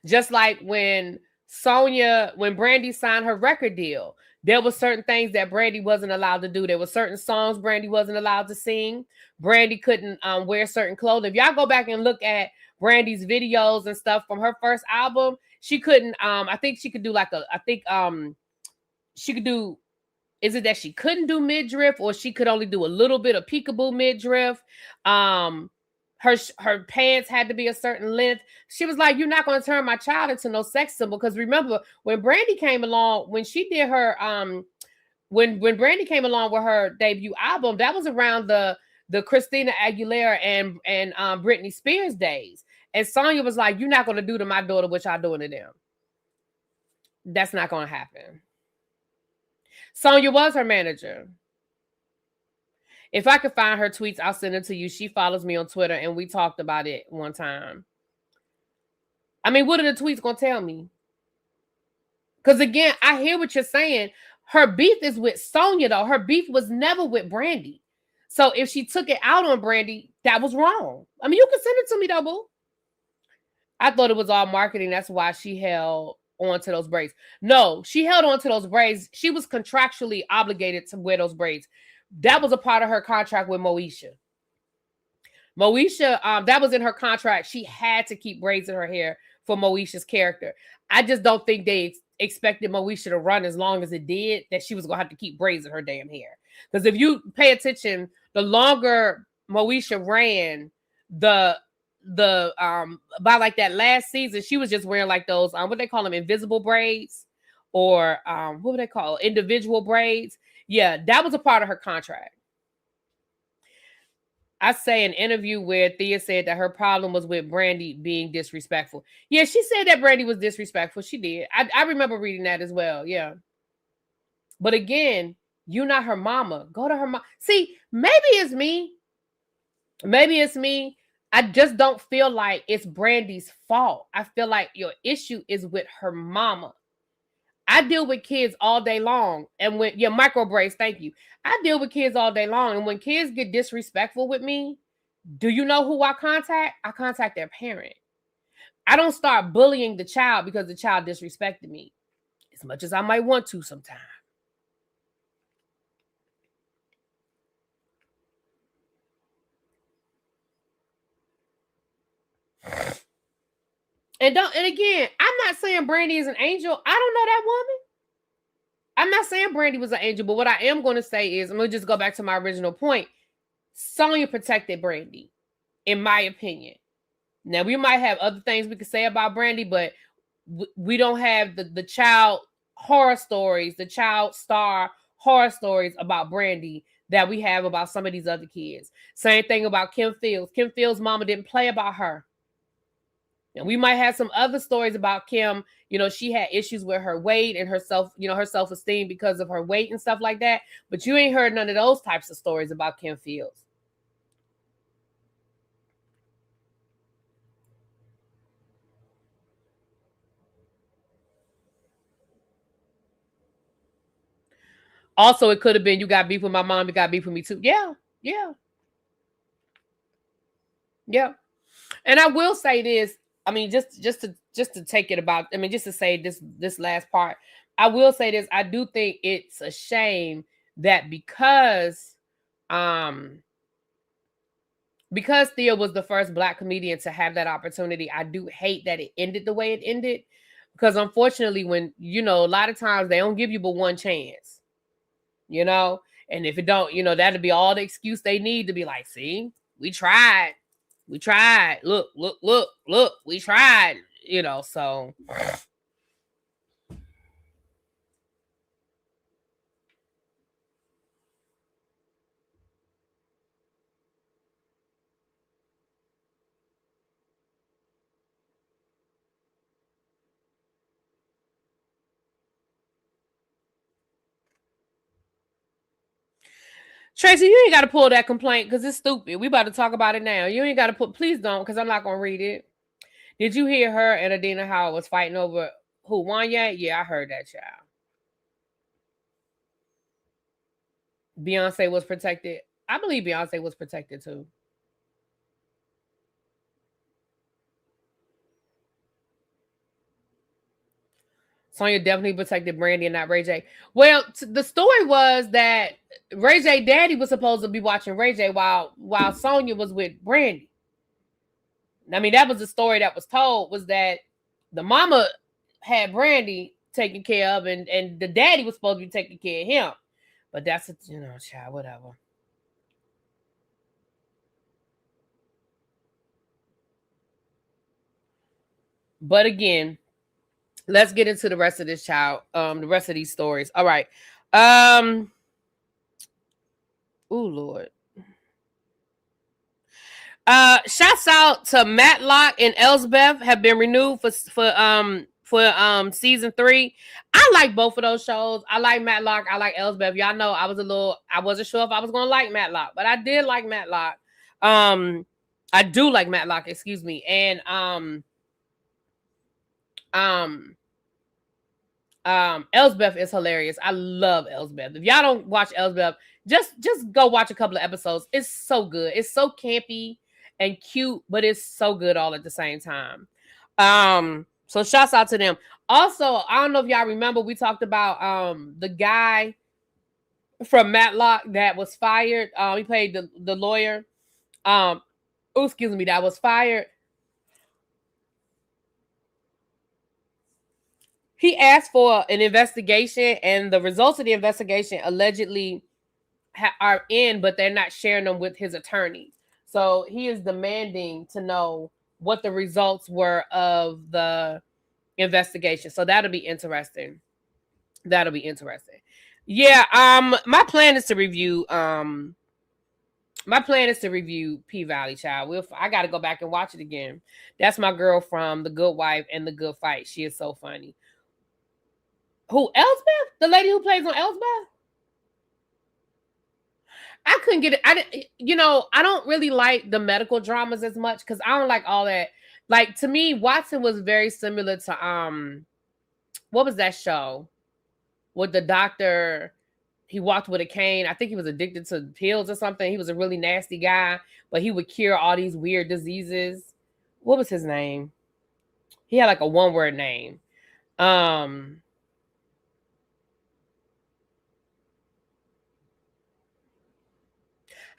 Just like when Brandy signed her record deal, there were certain things that Brandy wasn't allowed to do. There were certain songs Brandy wasn't allowed to sing. Brandy couldn't wear certain clothing. If y'all go back and look at Brandy's videos and stuff from her first album, she couldn't, I think she could do she could do, is it that she couldn't do midriff, or she could only do a little bit of peekaboo midriff? Her pants had to be a certain length. She was like, you're not going to turn my child into no sex symbol. Because remember, when Brandy came along, when she did her, when Brandy came along with her debut album, that was around the Christina Aguilera and Britney Spears days. And Sonya was like, you're not going to do to my daughter what y'all doing to them. That's not going to happen. Sonya was her manager. If I could find her tweets, I'll send them to you. She follows me on Twitter, and we talked about it one time. I mean, what are the tweets going to tell me? Because again, I hear what you're saying. Her beef is with Sonya, though. Her beef was never with Brandy. So if she took it out on Brandy, that was wrong. I mean, you can send it to me, though, boo. I thought it was all marketing. That's why she held on to those braids. No, she held on to those braids. She was contractually obligated to wear those braids. That was a part of her contract with Moesha. That was in her contract. She had to keep braids in her hair for Moesha's character. I just don't think they expected Moesha to run as long as it did, that she was going to have to keep braids in her damn hair. Because if you pay attention, the longer Moesha ran, by like that last season, she was just wearing like those what they call them, invisible braids, or what would they call it? Individual braids. Yeah, that was a part of her contract. I say an interview where Thea said that her problem was with Brandy being disrespectful. Yeah, she said that Brandy was disrespectful. She did. I remember reading that as well. Yeah. But again, you're not her mama. Go to her mom. See, maybe it's me. I just don't feel like it's Brandy's fault. I feel like your issue is with her mama. I deal with kids all day long. And when micro braids, thank you. I deal with kids all day long. And when kids get disrespectful with me, do you know who I contact? I contact their parent. I don't start bullying the child because the child disrespected me, as much as I might want to sometimes. And again, I'm not saying Brandy is an angel. I don't know that woman. I'm not saying Brandy was an angel, but what I am going to say is, I'm going to just go back to my original point. Sonya protected Brandy, in my opinion. Now, we might have other things we could say about Brandy, but we don't have the child horror stories, the child star horror stories about Brandy that we have about some of these other kids. Same thing about Kim Fields. Kim Fields' mama didn't play about her. And we might have some other stories about Kim. She had issues with her weight and herself, her self-esteem because of her weight and stuff like that. But you ain't heard none of those types of stories about Kim Fields. Also, it could have been you got beef with my mom, you got beef with me too. Yeah, yeah, yeah. And I will say this. I mean, just to take it about. I mean, just to say this last part. I will say this. I do think it's a shame that um because Thea was the first Black comedian to have that opportunity. I do hate that it ended the way it ended, because unfortunately, when a lot of times they don't give you but one chance. And if it don't, that'll be all the excuse they need to be like, see, we tried. We tried. Look, look, look, look, we tried, so. Tracy, you ain't got to pull that complaint because it's stupid. We about to talk about it now. You ain't got to please don't, because I'm not going to read it. Did you hear her and Adina Howard was fighting over who won yet? Yeah, I heard that, child. Beyonce was protected. I believe Beyonce was protected too. Sonya definitely protected Brandy and not Ray J. Well, the story was that Ray J daddy was supposed to be watching Ray J while Sonya was with Brandy. I mean, that was the story that was told, was that the mama had Brandy taken care of, and the daddy was supposed to be taking care of him. But that's child, whatever. But again, let's get into the rest of this, child. The rest of these stories. All right. Oh Lord. Shouts out to Matlock and Elsbeth have been renewed for season 3. I like both of those shows. I like Matlock. I like Elsbeth. Y'all know I wasn't sure if I was gonna like Matlock, but I did like Matlock. I do like Matlock, excuse me. And Elsbeth is hilarious. I love Elsbeth. If y'all don't watch Elsbeth, just go watch a couple of episodes. It's so good. It's so campy and cute, but it's so good all at the same time. So shouts out to them. Also, I don't know if y'all remember, we talked about the guy from Matlock that was fired. He played the lawyer. Excuse me, that was fired. He asked for an investigation, and the results of the investigation allegedly are in, but they're not sharing them with his attorney. So he is demanding to know what the results were of the investigation. So that'll be interesting. That'll be interesting. Yeah. My plan is to review. My plan is to review P Valley, child. I got to go back and watch it again. That's my girl from The Good Wife and The Good Fight. She is so funny. Who, Elsbeth? The lady who plays on Elsbeth? I couldn't get it. I don't really like the medical dramas as much, because I don't like all that. Like, to me, Watson was very similar to what was that show with the doctor? He walked with a cane. I think he was addicted to pills or something. He was a really nasty guy, but he would cure all these weird diseases. What was his name? He had like a one-word name.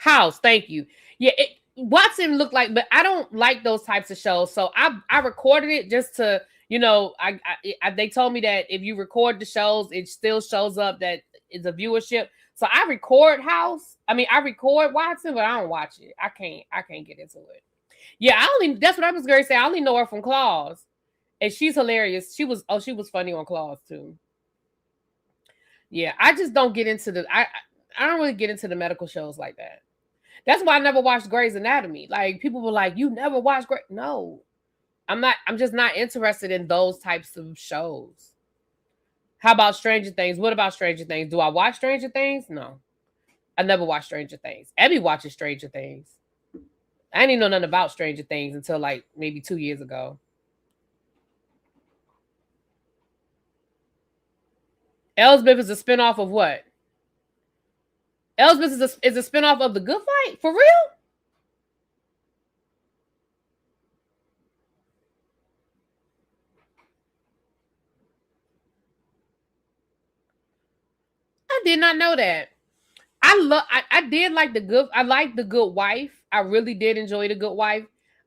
House, thank you. Yeah, Watson looked like, but I don't like those types of shows. So I recorded it just to, they told me that if you record the shows, it still shows up that it's a viewership. So I record House. I mean, I record Watson, but I don't watch it. I can't get into it. Yeah, that's what I was going to say. I only know her from Claws, and she's hilarious. She was funny on Claws too. Yeah, I just don't get into I don't really get into the medical shows like that. That's why I never watched Grey's Anatomy. Like, people were like, "You never watched Grey's?" No, I'm not. I'm just not interested in those types of shows. How about Stranger Things? What about Stranger Things? Do I watch Stranger Things? No, I never watched Stranger Things. Abby watches Stranger Things. I didn't even know nothing about Stranger Things until like maybe 2 years ago. Elsbeth is a spinoff of what? Elsbeth is a spinoff of The Good Fight? For real? I did not know that. I did like I liked The Good Wife. I really did enjoy The Good Wife.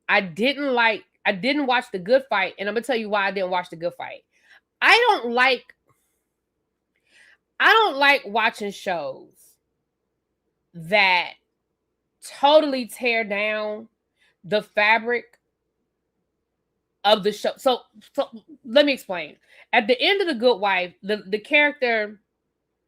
I didn't watch The Good Fight, and I'm gonna tell you why I didn't watch The Good Fight. I don't like watching shows that totally tear down the fabric of the show. So let me explain. At the end of The Good Wife, the character,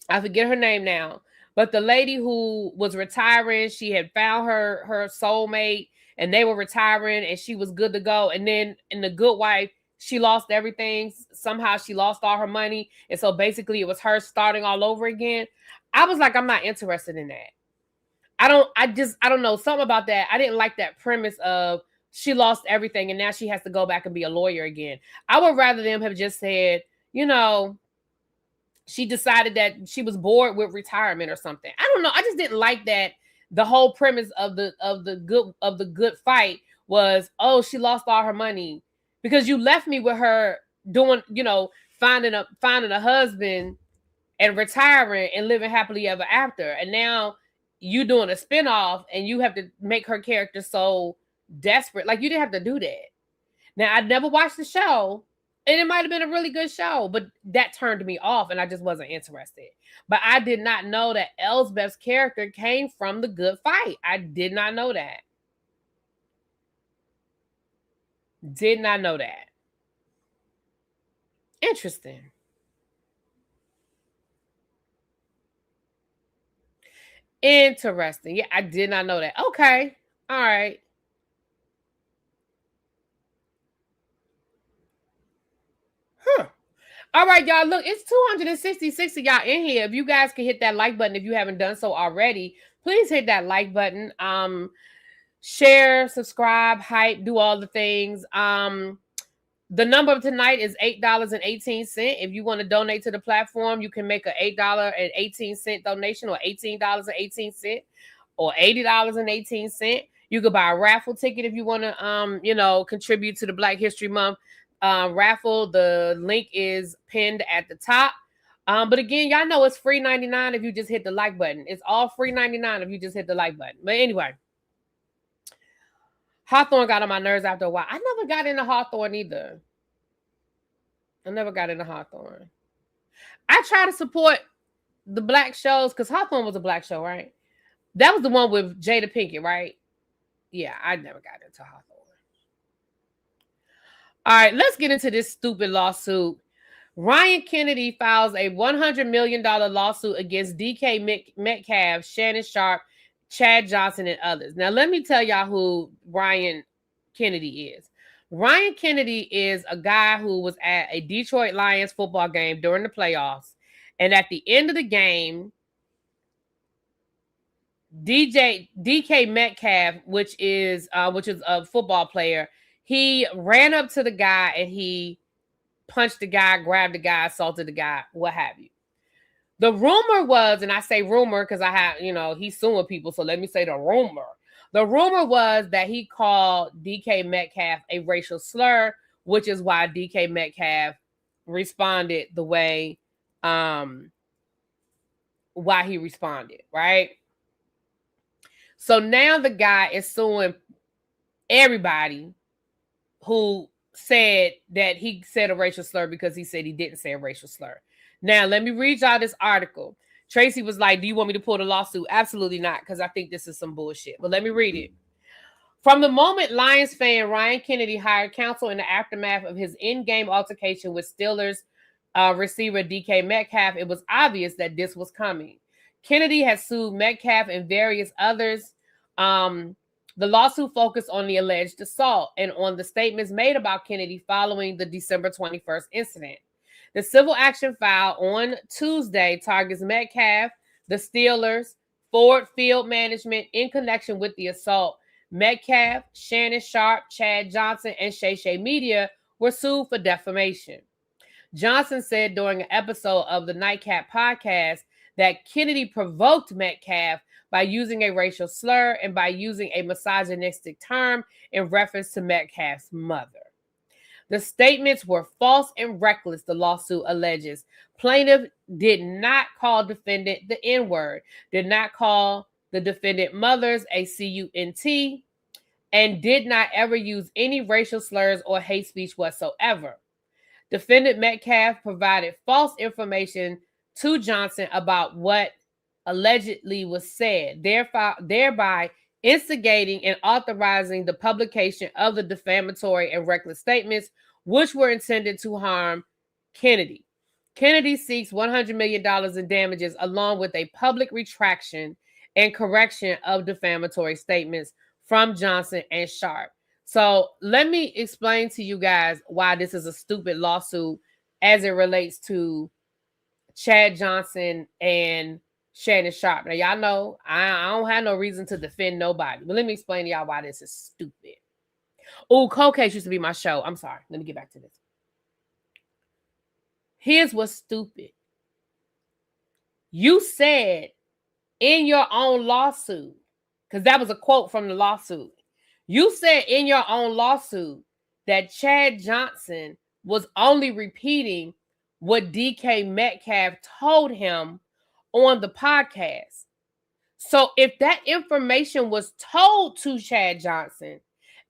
I forget her name now, but the lady who was retiring, she had found her soulmate, and they were retiring, and she was good to go. And then in The Good Wife, she lost everything. Somehow she lost all her money, and so basically it was her starting all over again. I was like, I'm not interested in that. I don't know, something about that. I didn't like that premise of she lost everything and now she has to go back and be a lawyer again. I would rather them have just said, she decided that she was bored with retirement or something. I don't know. I just didn't like that. The whole premise of the good fight was, oh, she lost all her money, because you left me with her doing, finding a husband and retiring and living happily ever after. And now you doing a spinoff and you have to make her character so desperate. Like, you didn't have to do that. Now, I never watched the show, and it might have been a really good show, but that turned me off and I just wasn't interested. But I did not know that Elsbeth's character came from The Good Fight. I did not know that. Did not know that. Interesting. Interesting. Yeah, I did not know that. Okay. All right. Huh. All right, y'all. Look, it's 266 of y'all in here. If you guys can hit that like button, if you haven't done so already, please hit that like button. Share, subscribe, hype, do all the things. The number of tonight is $8.18. If you want to donate to the platform, you can make an $8.18 donation, or $18.18, or $80.18. You could buy a raffle ticket if you want to, contribute to the Black History Month raffle. The link is pinned at the top. But again, y'all know it's free 99 if you just hit the like button. It's all free 99 if you just hit the like button. But anyway, Hawthorne got on my nerves after a while. I never got into Hawthorne either. I never got into Hawthorne. I try to support the black shows because Hawthorne was a black show, right? That was the one with Jada Pinkett, right? Yeah, I never got into Hawthorne. All right, let's get into this stupid lawsuit. Ryan Kennedy files a $100 million lawsuit against DK Metcalf, Shannon Sharp, Chad Johnson, and others. Now, let me tell y'all who Ryan Kennedy is. Ryan Kennedy is a guy who was at a Detroit Lions football game during the playoffs. And at the end of the game, DK Metcalf, which is a football player, he ran up to the guy and he punched the guy, grabbed the guy, assaulted the guy, what have you. The rumor was, and I say rumor because I have, he's suing people, so let me say the rumor. The rumor was that he called DK Metcalf a racial slur, which is why DK Metcalf responded the way why he responded, right? So now the guy is suing everybody who said that he said a racial slur because he said he didn't say a racial slur. Now, let me read y'all this article. Tracy was like, do you want me to pull the lawsuit? Absolutely not, because I think this is some bullshit. But let me read it. From the moment Lions fan Ryan Kennedy hired counsel in the aftermath of his in-game altercation with Steelers receiver DK Metcalf, it was obvious that this was coming. Kennedy has sued Metcalf and various others. The lawsuit focused on the alleged assault and on the statements made about Kennedy following the December 21st incident. The civil action filed on Tuesday targets Metcalf, the Steelers, Ford Field Management in connection with the assault. Metcalf, Shannon Sharp, Chad Johnson, and Shay Shay Media were sued for defamation. Johnson said during an episode of the Nightcap podcast that Kennedy provoked Metcalf by using a racial slur and by using a misogynistic term in reference to Metcalf's mother. The statements were false and reckless, the lawsuit alleges. Plaintiff did not call defendant the N-word, did not call the defendant mothers a cunt, and did not ever use any racial slurs or hate speech whatsoever. Defendant Metcalf provided false information to Johnson about what allegedly was said, thereby instigating and authorizing the publication of the defamatory and reckless statements, which were intended to harm Kennedy. Kennedy seeks $100 million in damages, along with a public retraction and correction of defamatory statements from Johnson and Sharp. So let me explain to you guys why this is a stupid lawsuit as it relates to Chad Johnson and Shannon Sharp. Now, y'all know I don't have no reason to defend nobody, but let me explain to y'all why this is stupid. Oh, Cold Case used to be my show. I'm sorry. Let me get back to this. Here's what's stupid. You said in your own lawsuit, because that was a quote from the lawsuit, you said in your own lawsuit that Chad Johnson was only repeating what DK Metcalf told him on the podcast. So if that information was told to Chad Johnson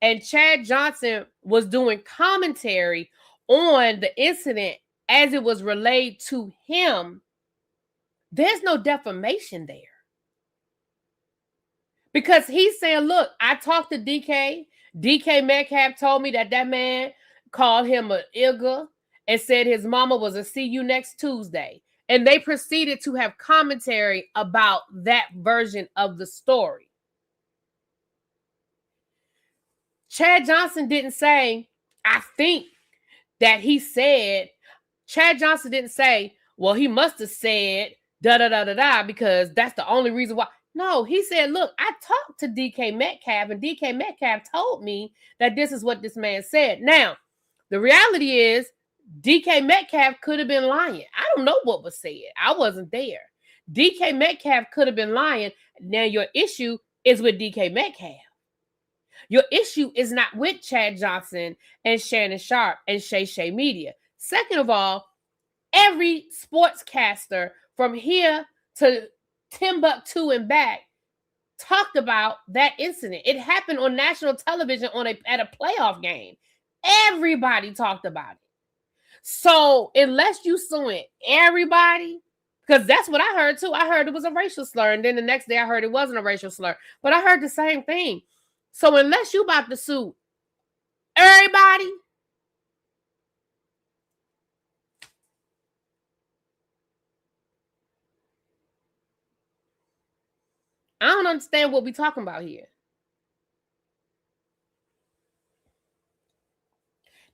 and Chad Johnson was doing commentary on the incident as it was relayed to him, there's no defamation there. Because he's saying, look, I talked to DK. DK Metcalf told me that man called him an igga and said his mama was a see you next Tuesday. And they proceeded to have commentary about that version of the story. Chad Johnson didn't say, I think that he said, Chad Johnson didn't say, well, he must have said da-da-da-da-da because that's the only reason why. No, he said, look, I talked to DK Metcalf and DK Metcalf told me that this is what this man said. Now, the reality is DK Metcalf could have been lying. I don't know what was said. I wasn't there. DK Metcalf could have been lying. Now, your issue is with DK Metcalf. Your issue is not with Chad Johnson and Shannon Sharp and Shay Shay Media. Second of all, every sportscaster from here to Timbuktu and back talked about that incident. It happened on national television at a playoff game. Everybody talked about it. So unless you suing everybody, because that's what I heard too. I heard it was a racial slur, and then the next day I heard it wasn't a racial slur. But I heard the same thing. So unless you about to sue everybody, I don't understand what we're talking about here.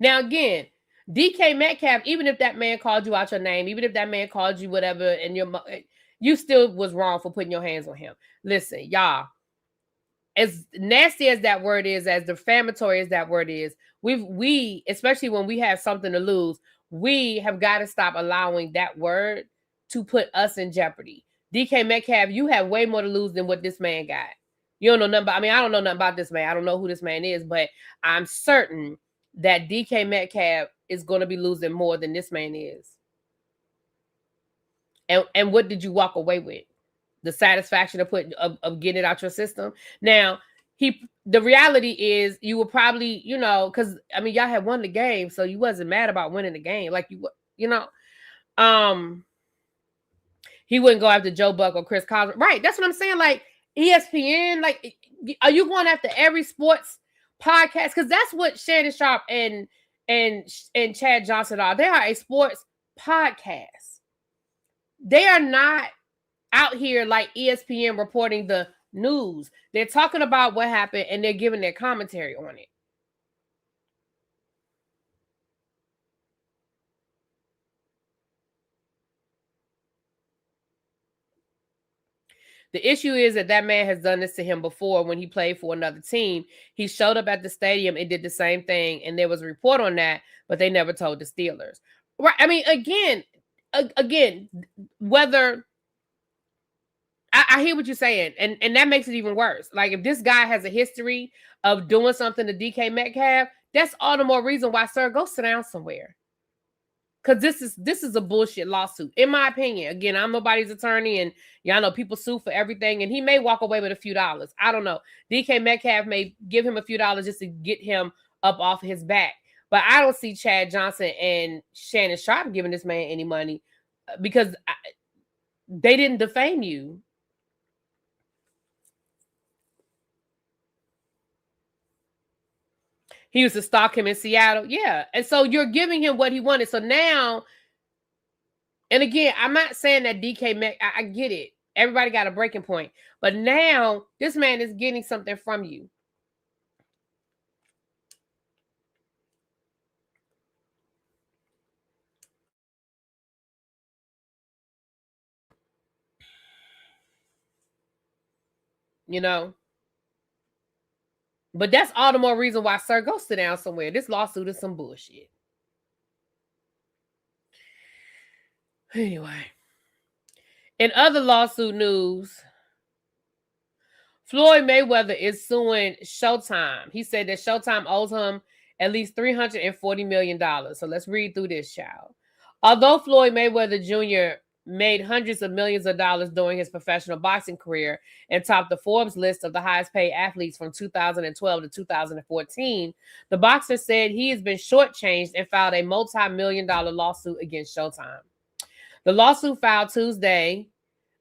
Now, again, DK Metcalf, even if that man called you out your name, even if that man called you whatever, and you still was wrong for putting your hands on him. Listen, y'all, as nasty as that word is, as defamatory as that word is, we, especially when we have something to lose, we have got to stop allowing that word to put us in jeopardy. DK Metcalf, you have way more to lose than what this man got. You don't know nothing about, I mean, I don't know nothing about this man. I don't know who this man is, but I'm certain that DK Metcalf is going to be losing more than this man is. And what did you walk away with? The satisfaction of getting it out your system. Now, the reality is you were probably, because I mean, y'all had won the game, so you wasn't mad about winning the game. Like he wouldn't go after Joe Buck or Chris Cosby. Right. That's what I'm saying. Like ESPN, like, are you going after every sports podcast? Because that's what Shannon Sharp and Chad Johnson are. They are a sports podcast. They are not out here like ESPN reporting the news. They're talking about what happened and they're giving their commentary on it. The issue is that man has done this to him before when he played for another team. He showed up at the stadium and did the same thing, and there was a report on that, but they never told the Steelers. Right? I mean, again, whether I hear what you're saying, and that makes it even worse. Like if this guy has a history of doing something to DK Metcalf, that's all the more reason why, sir, go sit down somewhere. Because this is a bullshit lawsuit, in my opinion. Again, I'm nobody's attorney, and y'all know people sue for everything, and he may walk away with a few dollars. I don't know. DK Metcalf may give him a few dollars just to get him up off his back. But I don't see Chad Johnson and Shannon Sharp giving this man any money because they didn't defame you. He used to stalk him in Seattle. Yeah. And so you're giving him what he wanted. So now, and again, I'm not saying that DK Metcalf, I get it. Everybody got a breaking point. But now this man is getting something from you. You know? But that's all the more reason why, sir, go sit down somewhere. This lawsuit is some bullshit. Anyway. In other lawsuit news, Floyd Mayweather is suing Showtime. He said that Showtime owes him at least $340 million. So let's read through this, child. Although Floyd Mayweather Jr. made hundreds of millions of dollars during his professional boxing career and topped the Forbes list of the highest paid athletes from 2012 to 2014, the boxer said he has been shortchanged and filed a multi-million-dollar lawsuit against Showtime. The lawsuit filed Tuesday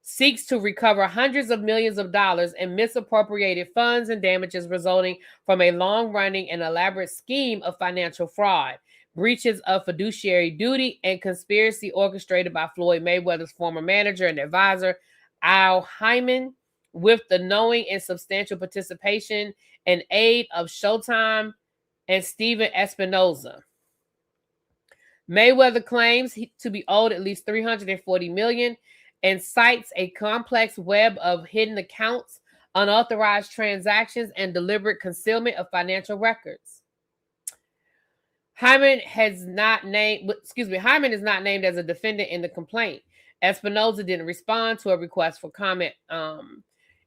seeks to recover hundreds of millions of dollars in misappropriated funds and damages resulting from a long-running and elaborate scheme of financial fraud, breaches of fiduciary duty, and conspiracy orchestrated by Floyd Mayweather's former manager and advisor, Al Hyman, with the knowing and substantial participation and aid of Showtime and Steven Espinoza. Mayweather claims to be owed at least $340 million and cites a complex web of hidden accounts, unauthorized transactions, and deliberate concealment of financial records. Hyman is not named as a defendant in the complaint. Espinoza didn't respond to a request for comment.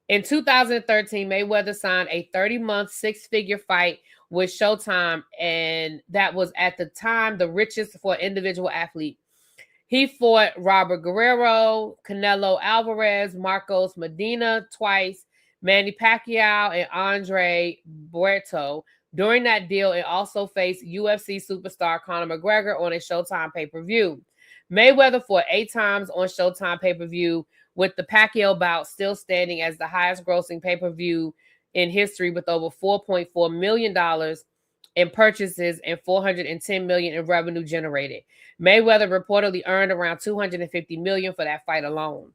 In 2013, Mayweather signed a 30-month, six-figure fight with Showtime, and that was at the time the richest for an individual athlete. He fought Robert Guerrero, Canelo Alvarez, Marcos Medina twice, Manny Pacquiao, and Andre Berto. During that deal, it also faced UFC superstar Conor McGregor on a Showtime pay-per-view. Mayweather fought 8 times on Showtime pay-per-view, with the Pacquiao bout still standing as the highest-grossing pay-per-view in history with over $4.4 million in purchases and $410 million in revenue generated. Mayweather reportedly earned around $250 million for that fight alone.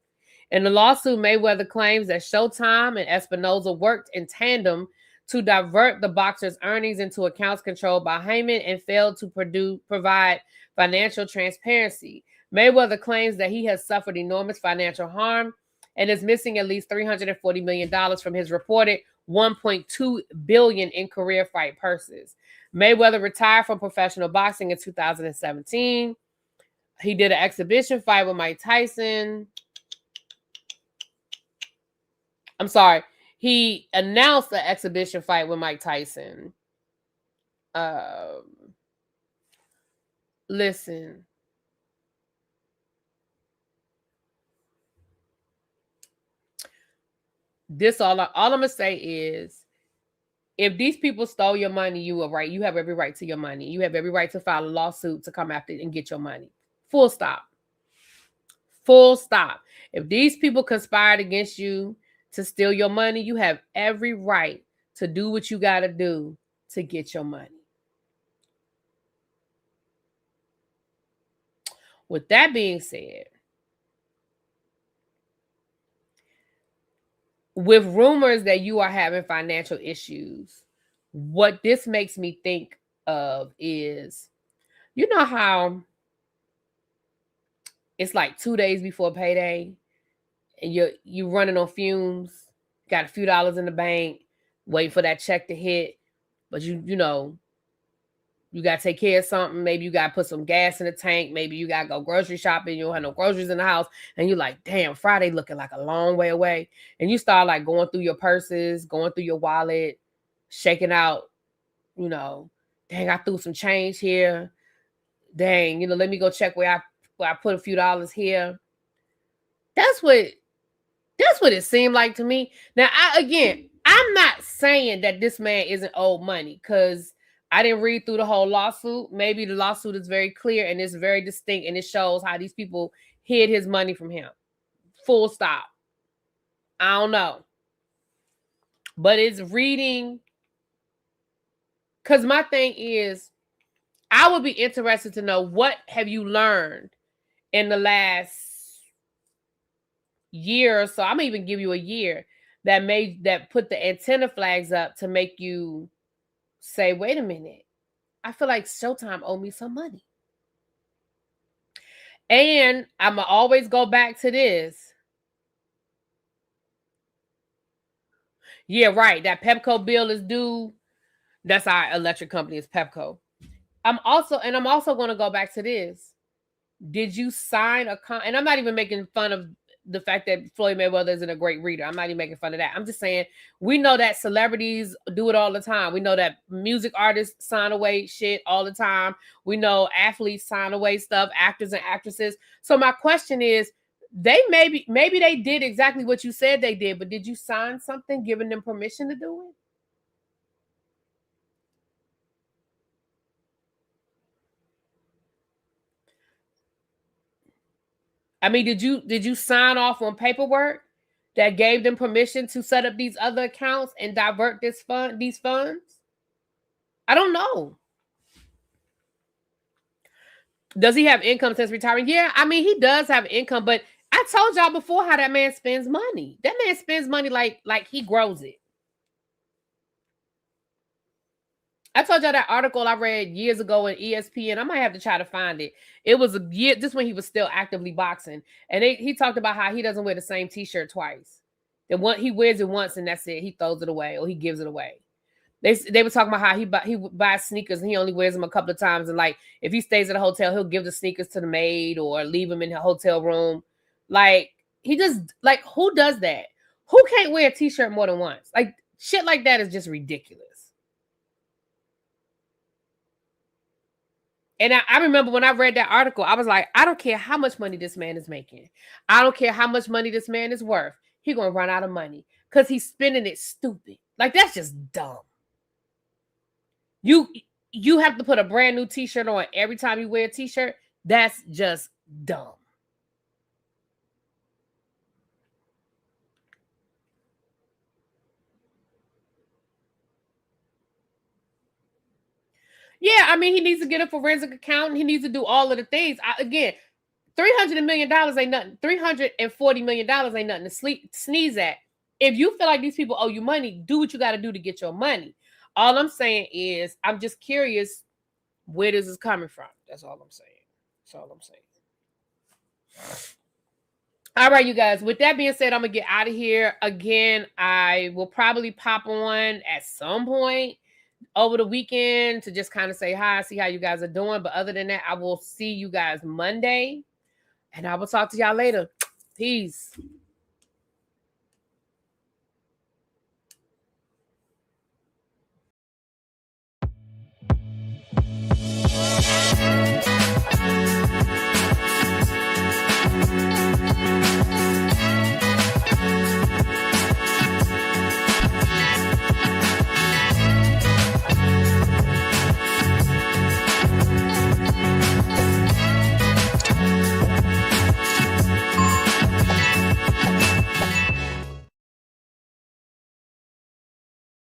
In the lawsuit, Mayweather claims that Showtime and Espinoza worked in tandem to divert the boxer's earnings into accounts controlled by Hyman and failed to provide financial transparency. Mayweather claims that he has suffered enormous financial harm and is missing at least $340 million from his reported $1.2 billion in career fight purses. Mayweather retired from professional boxing in 2017. He did an exhibition fight with Mike Tyson. I'm sorry. He announced an exhibition fight with Mike Tyson. Listen. All I'm gonna say is, if these people stole your money, you are right. You have every right to your money. You have every right to file a lawsuit to come after and get your money. Full stop. Full stop. If these people conspired against you to steal your money, you have every right to do what you got to do to get your money. With that being said, with rumors that you are having financial issues, what this makes me think of is, you know how it's like 2 days before payday and you're running on fumes, got a few dollars in the bank, waiting for that check to hit, but you know, You got to take care of something. Maybe you got to put some gas in the tank. Maybe you got to go grocery shopping. You don't have no groceries in the house. And you're like, damn, Friday looking like a long way away. And you start like going through your purses, going through your wallet, shaking out, you know, dang, I threw some change here. Dang, you know, let me go check where I put a few dollars here. That's what it seemed like to me. Now, I'm not saying that this man isn't owed money, because I didn't read through the whole lawsuit. Maybe the lawsuit is very clear and it's very distinct, and it shows how these people hid his money from him. Full stop. I don't know. But it's reading, because my thing is, I would be interested to know, what have you learned in the last year or so? I'm gonna even give you a year that put the antenna flags up to make you say, wait a minute, I feel like Showtime owe me some money. And I'm gonna always go back to this. Yeah, right. That Pepco bill is due. That's our electric company, is Pepco. I'm also going to go back to this. Did you sign a and I'm not even making fun of the fact that Floyd Mayweather isn't a great reader. I'm not even making fun of that. I'm just saying, we know that celebrities do it all the time. We know that music artists sign away shit all the time. We know athletes sign away stuff, actors and actresses. So my question is, they maybe they did exactly what you said they did, but did you sign something giving them permission to do it? I mean, did you sign off on paperwork that gave them permission to set up these other accounts and divert these funds? I don't know. Does he have income since retiring? Yeah, I mean, he does have income, but I told y'all before how that man spends money. That man spends money like he grows it. I told y'all that article I read years ago in ESPN. I might have to try to find it. It was a year, just when he was still actively boxing. And he talked about how he doesn't wear the same t-shirt twice. He wears it once and that's it. He throws it away or he gives it away. They were talking about how he buys sneakers and he only wears them a couple of times. And like, if he stays at a hotel, he'll give the sneakers to the maid or leave them in the hotel room. Like, he just, like, who does that? Who can't wear a t-shirt more than once? Like, shit like that is just ridiculous. And I remember when I read that article, I was like, I don't care how much money this man is making. I don't care how much money this man is worth. He's going to run out of money because he's spending it stupid. Like, that's just dumb. You have to put a brand new t-shirt on every time you wear a t-shirt. That's just dumb. Yeah, I mean, he needs to get a forensic accountant. He needs to do all of the things. Again, $300 million ain't nothing. $340 million ain't nothing to sneeze at. If you feel like these people owe you money, do what you got to do to get your money. All I'm saying is, I'm just curious where this is coming from. That's all I'm saying. That's all I'm saying. All right, you guys. With that being said, I'm going to get out of here. Again, I will probably pop on at some point over the weekend to just kind of say hi, see how you guys are doing. But other than that, I will see you guys Monday. And I will talk to y'all later. Peace.